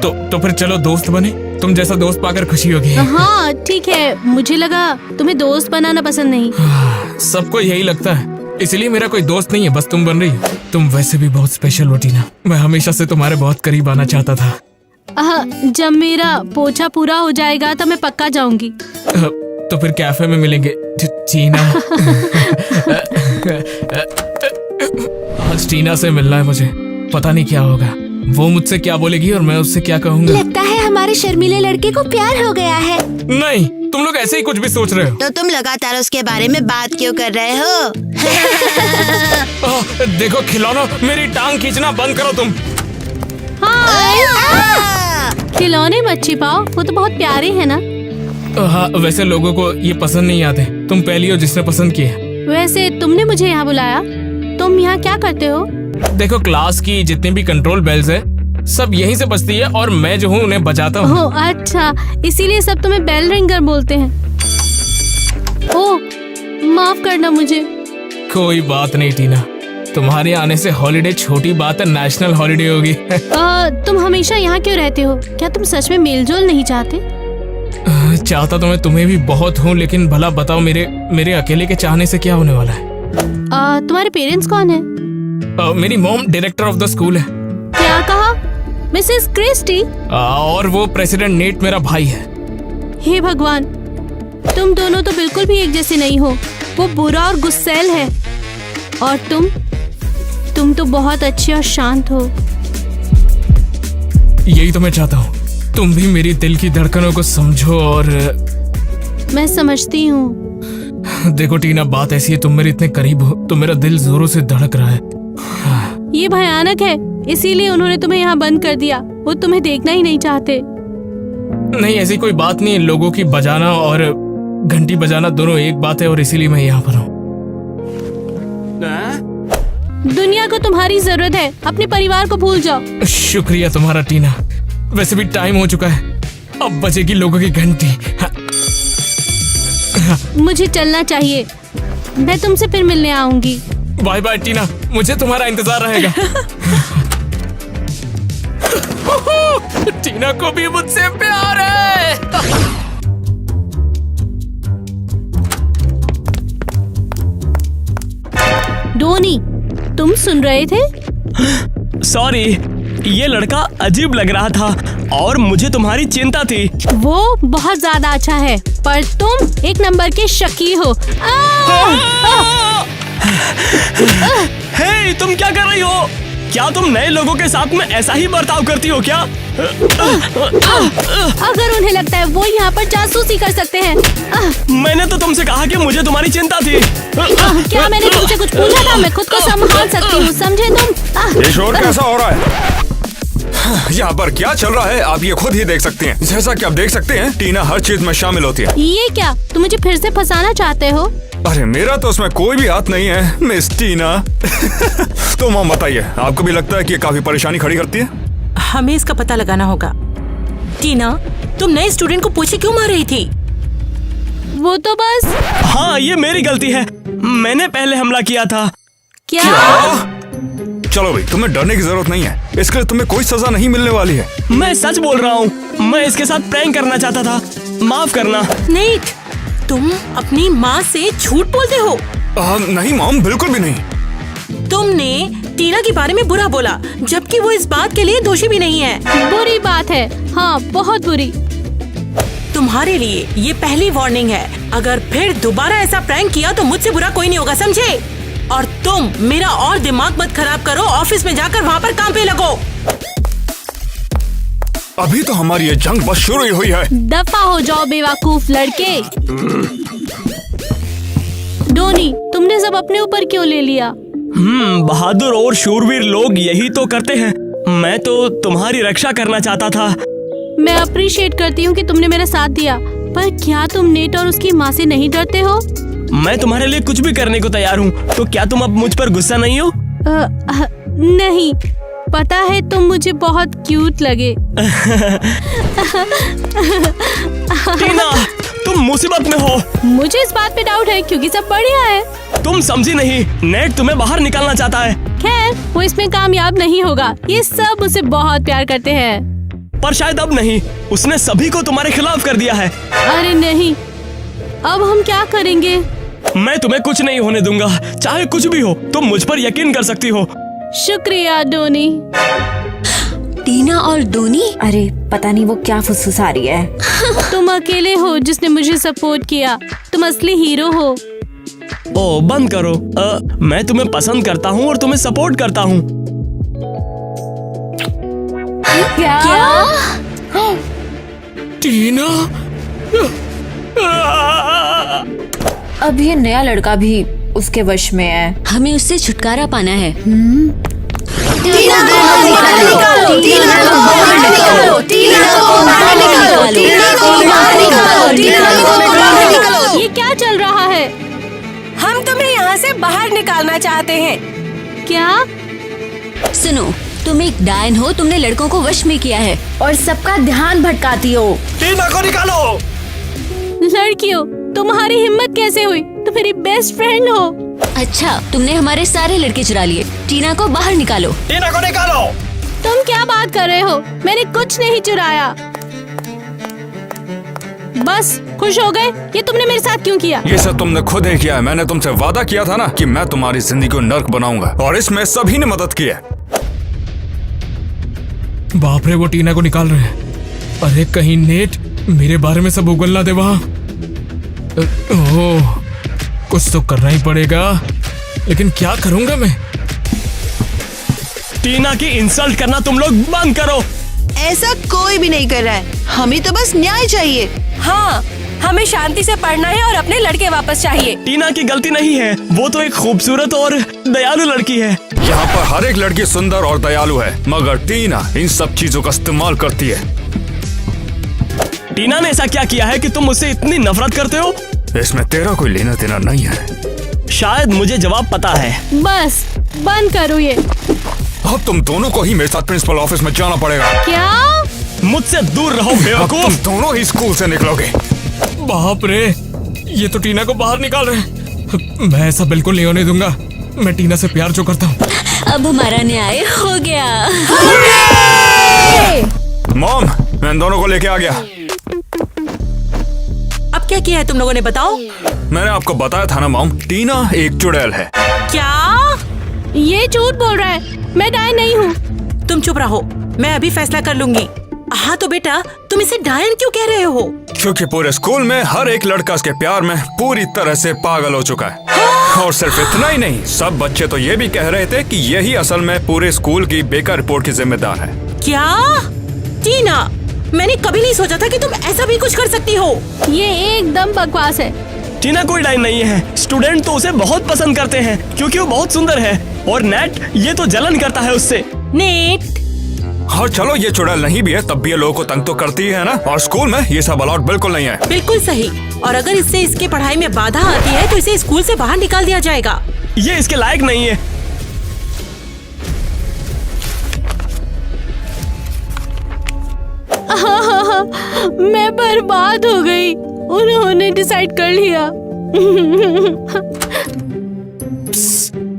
Speaker 11: तो फिर चलो दोस्त बने। तुम जैसा दोस्त पाकर खुशी होगी।
Speaker 7: हाँ ठीक है, मुझे लगा तुम्हें दोस्त बनाना पसंद नहीं।
Speaker 11: सबको यही लगता है, इसलिए मेरा कोई दोस्त नहीं है, बस तुम बन रही हो। तुम वैसे भी बहुत स्पेशल हो टीना, मैं हमेशा से तुम्हारे बहुत करीब आना चाहता था।
Speaker 7: जब मेरा पोछा पूरा हो जाएगा तो मैं पक्का जाऊंगी।
Speaker 11: तो फिर कैफे में मिलेंगे टीना। आज टीना से मिलना है मुझे, पता नहीं क्या होगा। वो मुझसे क्या बोलेगी और मैं उससे क्या कहूँगा।
Speaker 7: लगता है हमारे शर्मीले लड़के को प्यार हो गया है।
Speaker 11: नहीं, तुम लोग ऐसे ही कुछ भी सोच रहे हो।
Speaker 12: तो तुम लगातार उसके बारे में बात क्यों कर रहे हो?
Speaker 11: देखो खिलौना, मेरी टांग खींचना बंद करो तुम।
Speaker 7: खिलौने मत छिपाओ, वो तो बहुत प्यारे है ना।
Speaker 11: हाँ, वैसे लोगों को ये पसंद नहीं आते, तुम पहली हो जिसने पसंद किए।
Speaker 7: वैसे तुमने मुझे यहाँ बुलाया, तुम यहाँ क्या करते हो?
Speaker 11: देखो क्लास की जितनी भी कंट्रोल बेल्स है सब यहीं से बजती है और मैं जो हूँ उन्हें बजाता हूँ।
Speaker 7: ओह अच्छा, इसीलिए सब तुम्हें बेल रिंगर बोलते हैं। ओह माफ करना मुझे।
Speaker 11: कोई बात नहीं टीना, तुम्हारे आने से हॉलिडे छोटी बात है, नेशनल हॉलिडे होगी।
Speaker 7: तुम हमेशा यहाँ क्यों रहते हो? क्या तुम सच में मेलजोल नहीं चाहते?
Speaker 11: चाहता तो मैं तुम्हें भी बहुत हूँ, लेकिन भला बताओ मेरे अकेले के चाहने से क्या होने वाला है?
Speaker 7: तुम्हारे पेरेंट्स कौन है?
Speaker 11: मेरी mom director of the school है।
Speaker 7: क्या कहा? Mrs Christie?
Speaker 11: और वो प्रेसिडेंट नेट मेरा भाई है।
Speaker 7: हे भगवान, तुम दोनों तो बिल्कुल भी एक जैसे नहीं हो। वो बुरा और गुस्सैल है और तुम तो बहुत अच्छे और शांत हो।
Speaker 11: यही तो मैं चाहता हूँ, तुम भी मेरी दिल की धड़कनों को समझो। और
Speaker 7: मैं समझती हूँ।
Speaker 11: देखो टीना, बात ऐसी है, तुम मेरे इतने करीब हो तो मेरा दिल जोरों से धड़क रहा है।
Speaker 7: ये भयानक है, इसीलिए उन्होंने तुम्हें यहाँ बंद कर दिया। वो तुम्हें देखना ही नहीं चाहते।
Speaker 11: नहीं, ऐसी कोई बात नहीं है। लोगों की बजाना और घंटी बजाना दोनों एक बात है और इसीलिए मैं यहाँ पर हूँ।
Speaker 7: दुनिया को तुम्हारी जरूरत है, अपने परिवार को भूल जाओ।
Speaker 11: शुक्रिया तुम्हारा टीना। वैसे भी टाइम हो चुका है, अब बजेगी लोगों की घंटी।
Speaker 7: मुझे चलना चाहिए, मैं तुमसे फिर मिलने आऊंगी।
Speaker 11: बाय बाय टीना, मुझे तुम्हारा इंतजार रहेगा। टीना को भी मुझसे प्यार है।
Speaker 7: डोनी, तुम सुन रहे थे?
Speaker 4: सॉरी, ये लड़का अजीब लग रहा था और मुझे तुम्हारी चिंता थी।
Speaker 7: वो बहुत ज्यादा अच्छा है, पर तुम एक नंबर के शकी हो।
Speaker 4: हे, तुम क्या कर रही हो? क्या तुम नए लोगों के साथ में ऐसा ही बर्ताव करती हो क्या?
Speaker 7: अगर उन्हें लगता है वो यहाँ पर जासूसी कर सकते हैं।
Speaker 4: मैंने तो तुमसे कहा कि मुझे तुम्हारी चिंता थी।
Speaker 7: क्या मैंने तुमसे कुछ पूछा था? मैं खुद को संभाल सकती हूँ, समझे तुम?
Speaker 6: ये शोर कैसा हो रहा है? यहाँ पर क्या चल रहा है आप ये खुद ही देख सकते हैं। जैसा कि आप देख सकते हैं, टीना हर चीज में शामिल होती है।
Speaker 7: ये क्या, तुम मुझे फिर से फंसाना चाहते हो?
Speaker 6: अरे मेरा तो उसमें कोई भी हाथ नहीं है मिस टीना। तो माम बताइए, आपको भी लगता है कि ये काफी परेशानी खड़ी करती है?
Speaker 13: हमें इसका पता लगाना होगा। टीना, तुम नए स्टूडेंट को पूछे क्यों मार रही थी?
Speaker 7: वो तो बस।
Speaker 4: हाँ, ये मेरी गलती है, मैंने पहले हमला किया था।
Speaker 7: क्या?
Speaker 6: चलो भाई, तुम्हें डरने की जरूरत नहीं है, इसके लिए तुम्हें कोई सजा नहीं मिलने वाली है।
Speaker 4: मैं सच बोल रहा हूँ, मैं इसके साथ प्रैंक करना चाहता था, माफ करना।
Speaker 13: नेट, तुम अपनी माँ से झूठ बोलते हो?
Speaker 6: नहीं मॉम, बिल्कुल भी नहीं।
Speaker 13: तुमने टीना के बारे में बुरा बोला, जबकि वो इस बात के लिए दोषी भी नहीं है।
Speaker 7: बुरी बात है, हाँ बहुत बुरी।
Speaker 13: तुम्हारे लिए ये पहली वार्निंग है, अगर फिर दोबारा ऐसा प्रैंक किया तो मुझसे बुरा कोई नहीं होगा, समझे? और तुम मेरा और दिमाग मत खराब करो, ऑफिस में जाकर वहाँ पर काम पे लगो।
Speaker 6: अभी तो हमारी ये जंग बस शुरू ही हुई है।
Speaker 7: दफा हो जाओ बेवकूफ लड़के। डोनी, तुमने सब अपने ऊपर क्यों ले लिया?
Speaker 4: बहादुर और शूरवीर लोग यही तो करते हैं। मैं तो तुम्हारी रक्षा करना चाहता था।
Speaker 7: मैं अप्रिशिएट करती हूँ कि तुमने मेरा साथ दिया, पर क्या तुम नेट और उसकी माँ से नहीं डरते हो?
Speaker 4: मैं तुम्हारे लिए कुछ भी करने को तैयार हूँ, तो क्या तुम अब मुझ पर गुस्सा नहीं हो?
Speaker 7: नहीं, पता है तुम मुझे बहुत क्यूट लगे।
Speaker 4: टीना, तुम मुसीबत में हो।
Speaker 7: मुझे इस बात पे डाउट है, क्योंकि सब बढ़िया है।
Speaker 4: तुम समझी नहीं, नेट तुम्हें बाहर निकालना चाहता है।
Speaker 7: खैर, वो इसमें कामयाब नहीं होगा। ये सब उसे बहुत प्यार करते हैं।
Speaker 4: पर शायद अब नहीं, उसने सभी को तुम्हारे खिलाफ कर दिया है।
Speaker 7: अरे नहीं, अब हम क्या करेंगे?
Speaker 4: मैं तुम्हें कुछ नहीं होने दूंगा, चाहे कुछ भी हो। तुम मुझ पर यकीन कर सकती हो।
Speaker 7: शुक्रिया डोनी।
Speaker 14: टीना और डोनी, अरे पता नहीं वो क्या फुसफुसा रही है।
Speaker 7: तुम अकेले हो जिसने मुझे सपोर्ट किया, तुम असली हीरो हो।
Speaker 4: ओ बंद करो, मैं तुम्हें पसंद करता हूँ और तुम्हें सपोर्ट करता हूँ।
Speaker 14: क्या?
Speaker 11: टीना,
Speaker 14: अब ये नया लड़का भी उसके वश में है, हमें उससे छुटकारा पाना है।
Speaker 12: टीना को बाहर निकालो, टीना को बाहर निकालो, टीना को बाहर निकालो, टीना को बाहर निकालो, टीना को बाहर निकालो।
Speaker 7: ये क्या चल रहा है?
Speaker 12: हम तुम्हें यहाँ से बाहर निकालना चाहते हैं।
Speaker 7: क्या?
Speaker 14: सुनो, तुम एक डायन हो, तुमने लड़कों को वश में किया है और सबका ध्यान भटकाती हो।
Speaker 4: टीना को निकालो।
Speaker 7: लड़कियों, तुम्हारी हिम्मत कैसे हुई? तुम मेरी बेस्ट फ्रेंड हो।
Speaker 14: अच्छा, तुमने हमारे सारे लड़के चुरा लिए। टीना को बाहर निकालो।
Speaker 4: टीना को निकालो।
Speaker 7: तुम क्या बात कर रहे हो? मैंने कुछ नहीं चुराया। बस खुश हो गए? ये तुमने मेरे साथ क्यों किया?
Speaker 6: ये सब तुमने खुद ही किया है। मैंने तुमसे वादा किया था ना कि मैं तुम्हारी जिंदगी को नर्क बनाऊंगा, और इसमें सभी ने मदद की है।
Speaker 11: बाप रे, वो टीना को निकाल रहे हैं। अरे कहीं नेट मेरे बारे में सब उगलना दे वहाँ। ओह, कुछ तो करना ही पड़ेगा, लेकिन क्या करूंगा मैं?
Speaker 4: टीना की इंसल्ट करना तुम लोग बंद करो।
Speaker 12: ऐसा कोई भी नहीं कर रहा है, हमें तो बस न्याय चाहिए।
Speaker 13: हाँ, हमें शांति से पढ़ना है और अपने लड़के वापस चाहिए।
Speaker 4: टीना की गलती नहीं है, वो तो एक खूबसूरत और दयालु लड़की है।
Speaker 6: यहाँ पर हर एक लड़की सुंदर और दयालु है, मगर टीना इन सब चीजों का इस्तेमाल करती है।
Speaker 4: टीना ने ऐसा क्या किया है कि तुम मुझसे इतनी नफरत करते हो?
Speaker 6: इसमें तेरा कोई लेना देना नहीं है।
Speaker 4: शायद मुझे जवाब पता है।
Speaker 7: बस बंद करो ये।
Speaker 6: अब तुम दोनों को ही मेरे साथ प्रिंसिपल ऑफिस में जाना पड़ेगा।
Speaker 7: क्या?
Speaker 15: मुझसे दूर रहो
Speaker 6: अब
Speaker 15: बेवकूफ।
Speaker 6: तुम दोनों ही स्कूल से निकलोगे।
Speaker 11: बाप रे, ये तो टीना को बाहर निकाल रहे हैं। मैं ऐसा बिल्कुल नहीं होने दूंगा। मैं टीना से प्यार जो करता हूँ।
Speaker 14: अब हमारा न्याय हो गया।
Speaker 6: मॉम, मैं इन दोनों को लेके आ गया।
Speaker 13: अब क्या किया है तुम लोगों ने, बताओ?
Speaker 6: मैंने आपको बताया था ना मॉम, टीना एक चुड़ैल है।
Speaker 13: क्या?
Speaker 7: ये झूठ बोल रहा है। मैं डायन नहीं हूँ।
Speaker 13: तुम चुप रहो, मैं अभी फैसला कर लूंगी। हाँ तो बेटा, तुम इसे डायन क्यों कह रहे हो?
Speaker 6: क्योंकि पूरे स्कूल में हर एक लड़का उसके प्यार में पूरी तरह से पागल हो चुका है। और सिर्फ इतना ही नहीं, सब बच्चे तो ये भी कह रहे थे कि यही असल में पूरे स्कूल की बेकार रिपोर्ट की जिम्मेदार है।
Speaker 13: क्या? टीना, मैंने कभी नहीं सोचा था कि तुम ऐसा भी कुछ कर सकती हो।
Speaker 7: ये एकदम बकवास है।
Speaker 15: टीना कोई डायन नहीं है। स्टूडेंट तो उसे बहुत पसंद करते हैं क्योंकि वो बहुत सुंदर है। और नेट, ये तो जलन करता है उससे।
Speaker 13: नेट,
Speaker 6: हाँ चलो, ये चुड़ैल नहीं भी है तब भी ये लोगों को तंग तो करती है ना। और स्कूल में ये सब अलाउड बिल्कुल नहीं है।
Speaker 13: बिल्कुल सही। और अगर इससे इसके पढ़ाई में बाधा आती है तो इसे स्कूल से बाहर निकाल दिया जाएगा।
Speaker 15: ये इसके लायक नहीं है।
Speaker 7: मैं बर्बाद हो गई। उन्होंने डिसाइड कर लिया।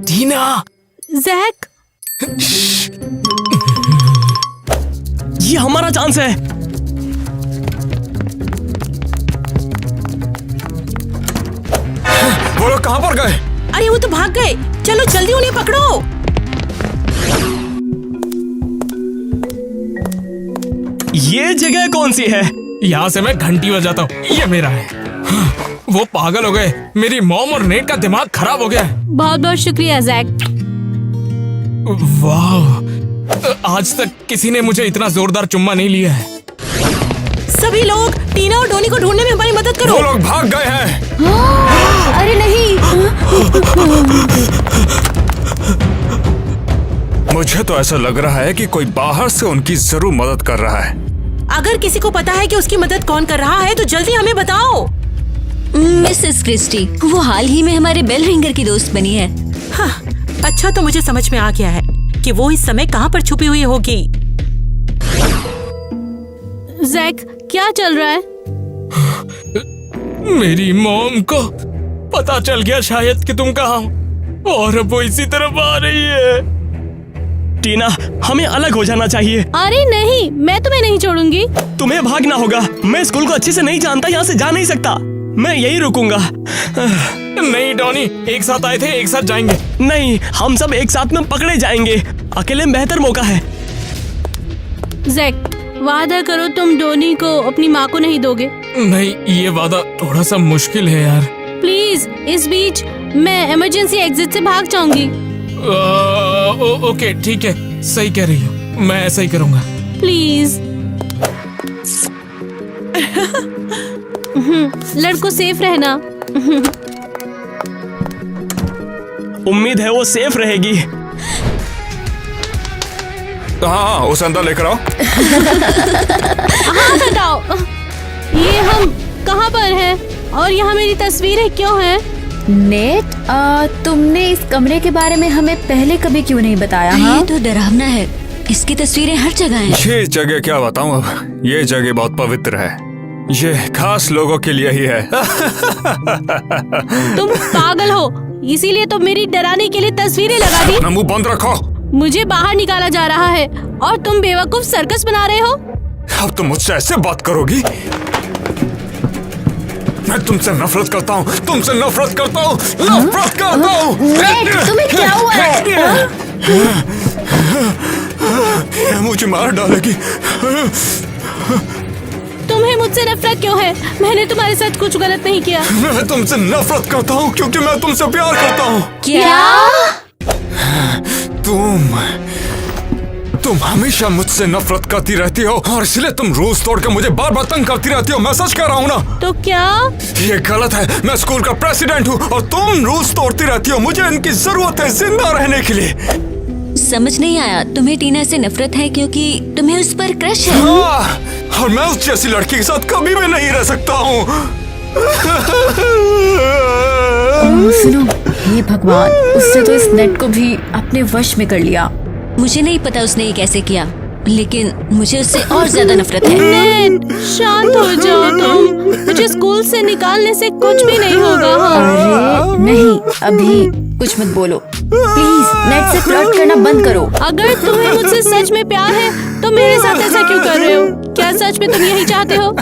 Speaker 11: टीना,
Speaker 7: जैक,
Speaker 15: ये हमारा चांस है।
Speaker 6: वो लोग कहाँ पर गए?
Speaker 13: अरे वो तो भाग गए। चलो जल्दी उन्हें पकड़ो।
Speaker 15: ये जगह कौन सी है?
Speaker 11: यहाँ से मैं घंटी बजाता हूँ। ये मेरा है। वो पागल हो गए। मेरी मॉम और नेट का दिमाग खराब हो गया है।
Speaker 7: बहुत बहुत शुक्रिया जैक।
Speaker 11: वाह, आज तक किसी ने मुझे इतना जोरदार चुम्मा नहीं लिया है।
Speaker 13: सभी लोग टीना और डोनी को ढूंढने में हमारी मदद करो।
Speaker 6: वो लोग भाग गए हैं।
Speaker 14: अरे नहीं।
Speaker 6: मुझे तो ऐसा लग रहा है कि कोई बाहर से उनकी जरूर मदद कर रहा है।
Speaker 13: अगर किसी को पता है कि उसकी मदद कौन कर रहा है तो जल्दी हमें बताओ।
Speaker 14: मिसेस क्रिस्टी, वो हाल ही में हमारे बेल रिंगर की दोस्त बनी है।
Speaker 13: हाँ, अच्छा तो मुझे समझ में आ गया है कि वो इस समय कहाँ पर छुपी हुई होगी।
Speaker 7: जैक, क्या चल रहा है?
Speaker 11: मेरी मॉम को पता चल गया शायद कि तुम कहाँ हो और अब वो इसी तरफ आ रही है।
Speaker 15: टीना, हमें अलग हो जाना चाहिए।
Speaker 7: अरे नहीं, मैं तुम्हें नहीं छोड़ूंगी।
Speaker 15: तुम्हें भागना होगा। मैं स्कूल को अच्छे से नहीं जानता, यहाँ से जा नहीं सकता। मैं यही रुकूंगा।
Speaker 11: नहीं डॉनी, एक साथ आए थे, एक साथ जाएंगे।
Speaker 15: नहीं, हम सब एक साथ में पकड़े जाएंगे। अकेले में बेहतर मौका है।
Speaker 7: जैक, वादा करो तुम डोनी को अपनी माँ को नहीं दोगे।
Speaker 11: नहीं, ये वादा थोड़ा सा मुश्किल है यार।
Speaker 7: प्लीज, इस बीच मैं इमरजेंसी एग्जिट से भाग जाऊंगी।
Speaker 11: ओके ठीक है, सही कह रही हो। मैं ऐसा ही करूंगा।
Speaker 7: प्लीज। लड़कों सेफ रहना।
Speaker 15: उम्मीद है वो सेफ रहेगी।
Speaker 6: हाँ, उसे अंदर लेकर आओ।
Speaker 7: हाँ बताओ, ये हम कहाँ पर हैं? और यहाँ मेरी तस्वीरें क्यों हैं?
Speaker 14: नेट, तुमने इस कमरे के बारे में हमें पहले कभी क्यों नहीं बताया? ये तो डरावना है। इसकी तस्वीरें हर जगह हैं।
Speaker 6: ये जगह क्या बताऊं अब, ये जगह बहुत पवित्र है। ये खास लोगों के लिए ही है।
Speaker 7: तुम पागल हो, इसीलिए तो मेरी डराने के लिए तस्वीरें लगा दी।
Speaker 6: अपना मुंह बंद रखो।
Speaker 7: मुझे बाहर निकाला जा रहा है और तुम बेवकूफ सर्कस बना रहे हो।
Speaker 6: अब तुम मुझसे ऐसे बात करोगी? मैं तुमसे नफरत करता हूँ, तुमसे नफरत करता हूँ, नफरत करता हूँ।
Speaker 14: तुम्हें क्या हुआ है?
Speaker 6: मुझे मार डालेगी।
Speaker 7: तुम्हें मुझसे नफरत क्यों है? मैंने तुम्हारे साथ कुछ गलत नहीं किया।
Speaker 6: मैं तुमसे नफरत करता हूँ क्योंकि मैं तुमसे प्यार करता हूँ।
Speaker 14: क्या?
Speaker 6: तुम हमेशा मुझसे नफरत करती रहती हो और इसलिए तुम रूल्स तोड़ कर मुझे बार बार तंग करती रहती हो। मैं सच कह रहा हूँ ना।
Speaker 7: तो क्या?
Speaker 6: ये गलत है। मैं स्कूल का प्रेसिडेंट हूँ और तुम रूल्स तोड़ती रहती हो। मुझे इनकी जरूरत है जिंदा रहने के लिए।
Speaker 14: समझ नहीं आया, तुम्हें टीना से नफरत है क्योंकि तुम्हें उस पर क्रश है।
Speaker 6: हाँ, और मैं उस जैसी लड़की के साथ कभी भी नहीं रह सकता हूँ।
Speaker 14: सुनो, हे भगवान, उसने तो इस नेट को भी अपने वश में कर लिया।
Speaker 16: मुझे नहीं पता उसने ये कैसे किया, लेकिन मुझे उससे और ज्यादा नफरत है।
Speaker 7: नेट, शांत हो जाओ तुम। मुझे स्कूल से निकालने से कुछ भी नहीं होगा।
Speaker 14: अरे नहीं, अभी कुछ मत बोलो प्लीज। नेट से फ्लर्ट करना बंद करो।
Speaker 7: अगर तुम्हें मुझसे सच में प्यार है तो मेरे साथ ऐसा क्यों कर रहे हो? क्या सच में तुम यही चाहते हो?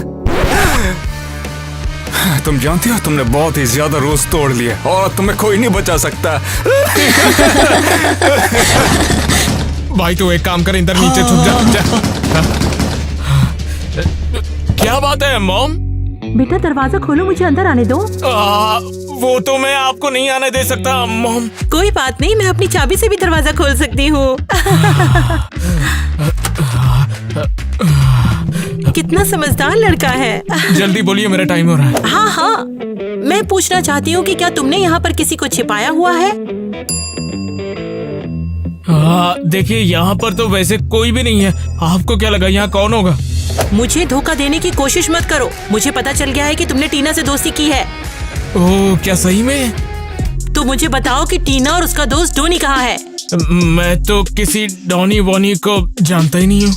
Speaker 6: तुम जानती हो तुमने बहुत ही ज्यादा रूल्स तोड़ लिए और तुम्हें कोई नहीं बचा सकता।
Speaker 11: भाई तू एक काम कर, इधर नीचे छुप जा। क्या बात है मॉम?
Speaker 13: बेटा दरवाजा खोलो, मुझे अंदर आने दो।
Speaker 11: वो तो मैं आपको नहीं आने दे सकता मॉम।
Speaker 13: कोई बात नहीं, मैं अपनी चाबी से भी दरवाजा खोल सकती हूँ। कितना समझदार लड़का है।
Speaker 11: जल्दी बोलिए, मेरा टाइम हो रहा है।
Speaker 13: हाँ हाँ, मैं पूछना चाहती हूँ कि क्या तुमने यहाँ पर किसी को छिपाया हुआ है?
Speaker 11: देखिए यहाँ पर तो वैसे कोई भी नहीं है। आपको क्या लगा यहाँ कौन होगा?
Speaker 13: मुझे धोखा देने की कोशिश मत करो। मुझे पता चल गया है कि तुमने टीना से दोस्ती की है।
Speaker 11: ओह, क्या सही में?
Speaker 13: तो मुझे बताओ कि टीना और उसका दोस्त डोनी कहाँ है?
Speaker 11: मैं तो किसी डॉनी वॉनी को जानता ही नहीं हूँ।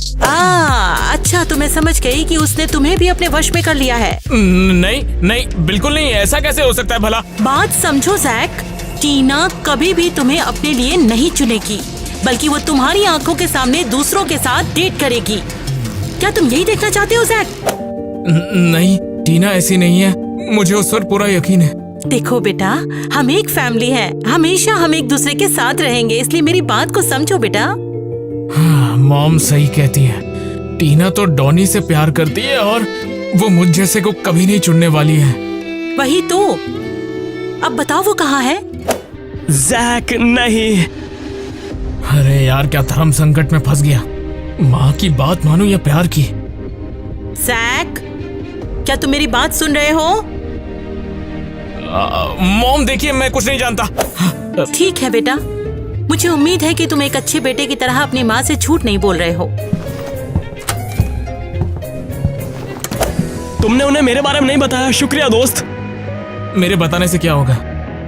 Speaker 13: अच्छा, तो मैं समझ गई कि उसने तुम्हें भी अपने वश में कर लिया है।
Speaker 11: नहीं नहीं, बिल्कुल नहीं। ऐसा कैसे हो सकता है भला?
Speaker 13: बात समझो जैक, टीना कभी भी तुम्हें अपने लिए नहीं चुनेगी, बल्कि वो तुम्हारी आंखों के सामने दूसरों के साथ डेट करेगी। क्या तुम यही देखना चाहते हो जैक?
Speaker 11: नहीं, टीना ऐसी नहीं है। मुझे उस पर पूरा यकीन है।
Speaker 13: देखो बेटा, हम एक फैमिली है, हमेशा हम एक दूसरे के साथ रहेंगे, इसलिए मेरी बात को समझो बेटा।
Speaker 11: हाँ, मॉम सही कहती है। टीना तो डॉनी से प्यार करती है और वो मुझ जैसे को कभी नहीं चुनने वाली है।
Speaker 13: वही तो। अब बताओ वो कहाँ है?
Speaker 15: जैक नहीं।
Speaker 11: अरे यार, क्या धर्म संकट में फंस गया। माँ की बात मानो या प्यार की?
Speaker 13: जैक, क्या तुम मेरी बात सुन रहे हो?
Speaker 11: मॉम देखिए, मैं कुछ नहीं जानता।
Speaker 13: ठीक है बेटा, मुझे उम्मीद है कि तुम एक अच्छे बेटे की तरह अपनी माँ से झूठ नहीं बोल रहे हो।
Speaker 15: तुमने उन्हें मेरे बारे में नहीं बताया। शुक्रिया दोस्त।
Speaker 11: मेरे बताने से क्या होगा?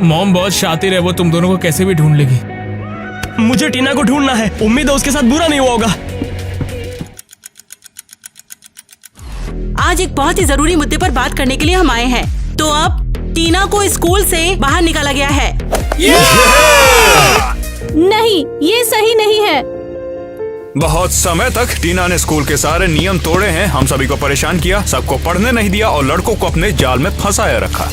Speaker 11: मॉम बहुत शातिर है, वो तुम दोनों को कैसे भी ढूंढ लेगी।
Speaker 15: मुझे टीना को ढूंढना है। उम्मीद है उसके साथ बुरा नहीं हुआ होगा।
Speaker 13: आज एक बहुत ही जरूरी मुद्दे पर बात करने के लिए हम आए हैं। तो अब टीना को स्कूल से बाहर निकाला गया है।
Speaker 7: नहीं, ये सही नहीं है।
Speaker 6: बहुत समय तक टीना ने स्कूल के सारे नियम तोड़े हैं, हम सभी को परेशान किया, सबको पढ़ने नहीं दिया और लड़कों को अपने जाल में फंसाया रखा।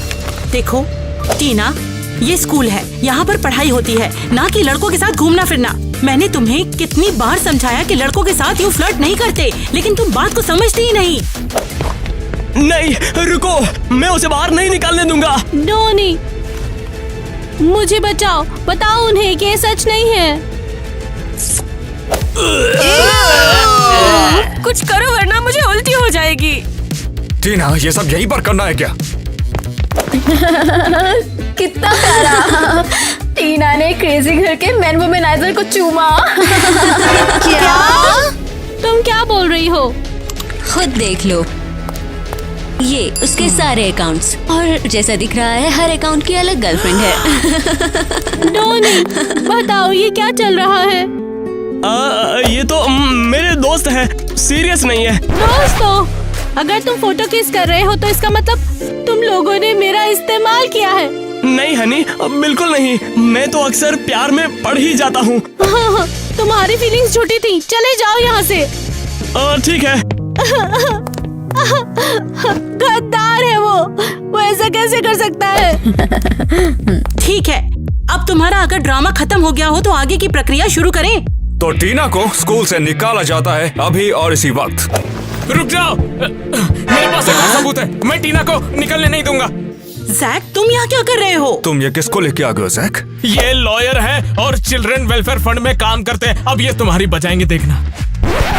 Speaker 13: देखो टीना, ये स्कूल है, यहाँ पर पढ़ाई होती है, ना कि लड़कों के साथ घूमना फिरना। मैंने तुम्हें कितनी बार समझाया कि लड़कों के साथ यूँ फ्लर्ट नहीं करते, लेकिन तुम बात को समझती ही नहीं।
Speaker 15: नहीं, रुको, मैं उसे बाहर नहीं निकालने दूंगा।
Speaker 7: डोनी, मुझे बचाओ, बताओ उन्हें कि ये सच नहीं है।
Speaker 9: कुछ करो वरना मुझे उल्टी हो जाएगी।
Speaker 6: टीना, ये सब यहीं पर करना है क्या?
Speaker 14: कितना प्यारा। टीना ने क्रेजी घर के मैन वुमेनाइजर को चूमा।
Speaker 7: क्या? तुम क्या बोल रही हो?
Speaker 16: खुद देख लो, ये उसके सारे अकाउंट्स और जैसा दिख रहा है हर अकाउंट की अलग गर्लफ्रेंड है।
Speaker 7: डोनी, बताओ ये क्या चल रहा है?
Speaker 15: ये तो मेरे दोस्त है, सीरियस नहीं है।
Speaker 7: दोस्तों, अगर तुम फोटो किस कर रहे हो तो इसका मतलब तुम लोगों ने मेरा इस्तेमाल किया है।
Speaker 15: नहीं हनी, बिल्कुल नहीं। मैं तो अक्सर प्यार में पड़ ही जाता हूँ।
Speaker 7: हाँ, तुम्हारी फीलिंग्स झूठी थी। चले जाओ यहाँ से।
Speaker 15: ठीक है।
Speaker 7: गद्दार है वो ऐसा कैसे कर सकता है?
Speaker 13: ठीक है, अब तुम्हारा अगर ड्रामा खत्म हो गया हो तो आगे की प्रक्रिया शुरू करें।
Speaker 6: तो टीना को स्कूल से निकाला जाता है अभी और इसी वक्त।
Speaker 11: रुक जाओ, मेरे पास एक सबूत है। मैं टीना को निकलने नहीं दूंगा।
Speaker 13: जैक, तुम यहाँ क्या कर रहे हो?
Speaker 6: तुम ये किसको लेके आ गए हो जैक?
Speaker 11: ये लॉयर है और चिल्ड्रन वेलफेयर फंड में काम करते हैं। अब ये तुम्हारी बचाएंगे, देखना।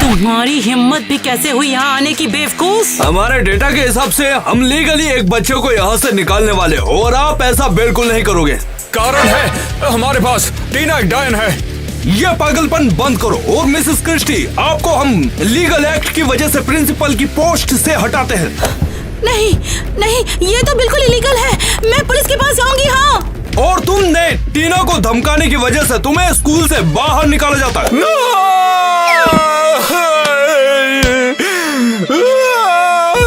Speaker 13: तुम्हारी हिम्मत भी कैसे हुई यहाँ आने की बेवकूफ?
Speaker 2: हमारे डेटा के हिसाब से हम लीगली एक बच्चे को यहाँ से निकालने वाले हो और आप ऐसा बिल्कुल नहीं करोगे।
Speaker 6: कारण है हमारे पास, टीना एक डायन है।
Speaker 2: ये पागलपन बंद करो। और मिसेस क्रिस्टी, आपको हम लीगल एक्ट की वजह से प्रिंसिपल की पोस्ट से हटाते हैं।
Speaker 13: नहीं नहीं, ये तो बिल्कुल इलीगल है। मैं पुलिस के पास जाऊंगी। हाँ,
Speaker 2: और तुमने टीना को धमकाने की वजह से तुम्हें स्कूल से बाहर निकाला जाता है।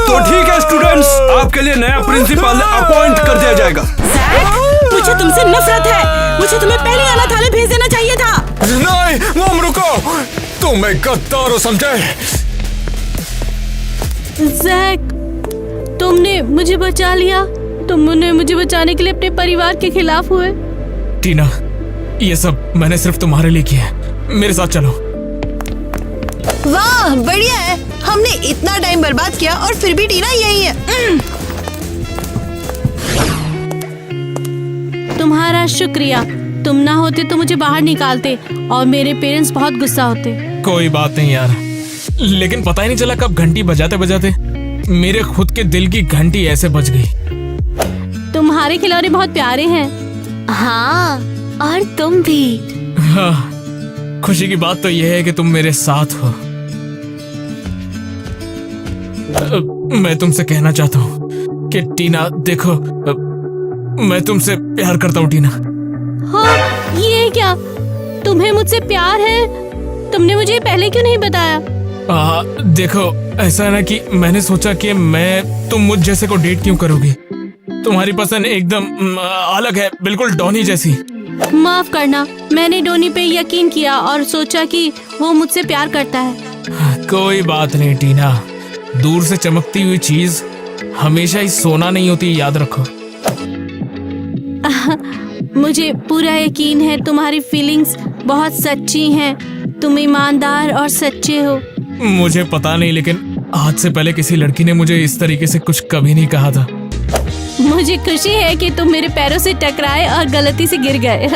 Speaker 2: तो ठीक है स्टूडेंट्स, आपके लिए नया प्रिंसिपल अपॉइंट कर दिया जाएगा।
Speaker 13: मुझे तुमसे नफरत है। मुझे तुम्हें पहले अनाथालय भेज देना चाहिए था।
Speaker 6: नहीं मॉम रुको, तुम एक गद्दार हो समझे।
Speaker 7: जैक, तुमने मुझे बचा लिया। तुमने मुझे बचाने के लिए अपने परिवार के खिलाफ हुए।
Speaker 11: टीना, ये सब मैंने सिर्फ तुम्हारे लिए किया है। मेरे साथ चलो।
Speaker 12: वाह बढ़िया है, हमने इतना टाइम बर्बाद किया और फिर भी टीना यही है।
Speaker 7: तुम्हारा शुक्रिया। तुम ना होते तो मुझे बाहर निकालते और मेरे पेरेंट्स बहुत गुस्सा होते।
Speaker 11: कोई बात नहीं यार, लेकिन पता ही नहीं चला कब घंटी बजाते बजाते मेरे खुद के दिल की घंटी ऐसे बज गई।
Speaker 7: तुम्हारे खिलौने बहुत प्यारे हैं।
Speaker 14: हाँ, और तुम भी।
Speaker 11: हाँ, खुशी की बात तो यह है कि तुम मेरे साथ हो। मैं तुमसे कहना चाहता हूँ कि टीना देखो, मैं तुमसे प्यार करता हूँ टीना।
Speaker 7: हाँ, ये क्या? तुम्हें मुझसे प्यार है? तुमने मुझे पहले क्यों नहीं बताया?
Speaker 11: देखो, ऐसा है ना कि मैंने सोचा कि तुम मुझ जैसे को डेट क्यों करोगी। तुम्हारी पसंद एकदम अलग है, बिल्कुल डॉनी जैसी।
Speaker 7: माफ करना, मैंने डोनी पे यकीन किया और सोचा कि वो मुझसे प्यार करता है।
Speaker 11: कोई बात नहीं टीना, दूर से चमकती हुई चीज हमेशा ही सोना नहीं होती, याद रखो।
Speaker 7: मुझे पूरा यकीन है तुम्हारी फीलिंग्स बहुत सच्ची हैं। तुम ईमानदार और सच्चे हो।
Speaker 11: मुझे पता नहीं, लेकिन आज से पहले किसी लड़की ने मुझे इस तरीके से कुछ कभी नहीं कहा था।
Speaker 7: मुझे खुशी है कि तुम मेरे पैरों से टकराए और गलती से गिर गए।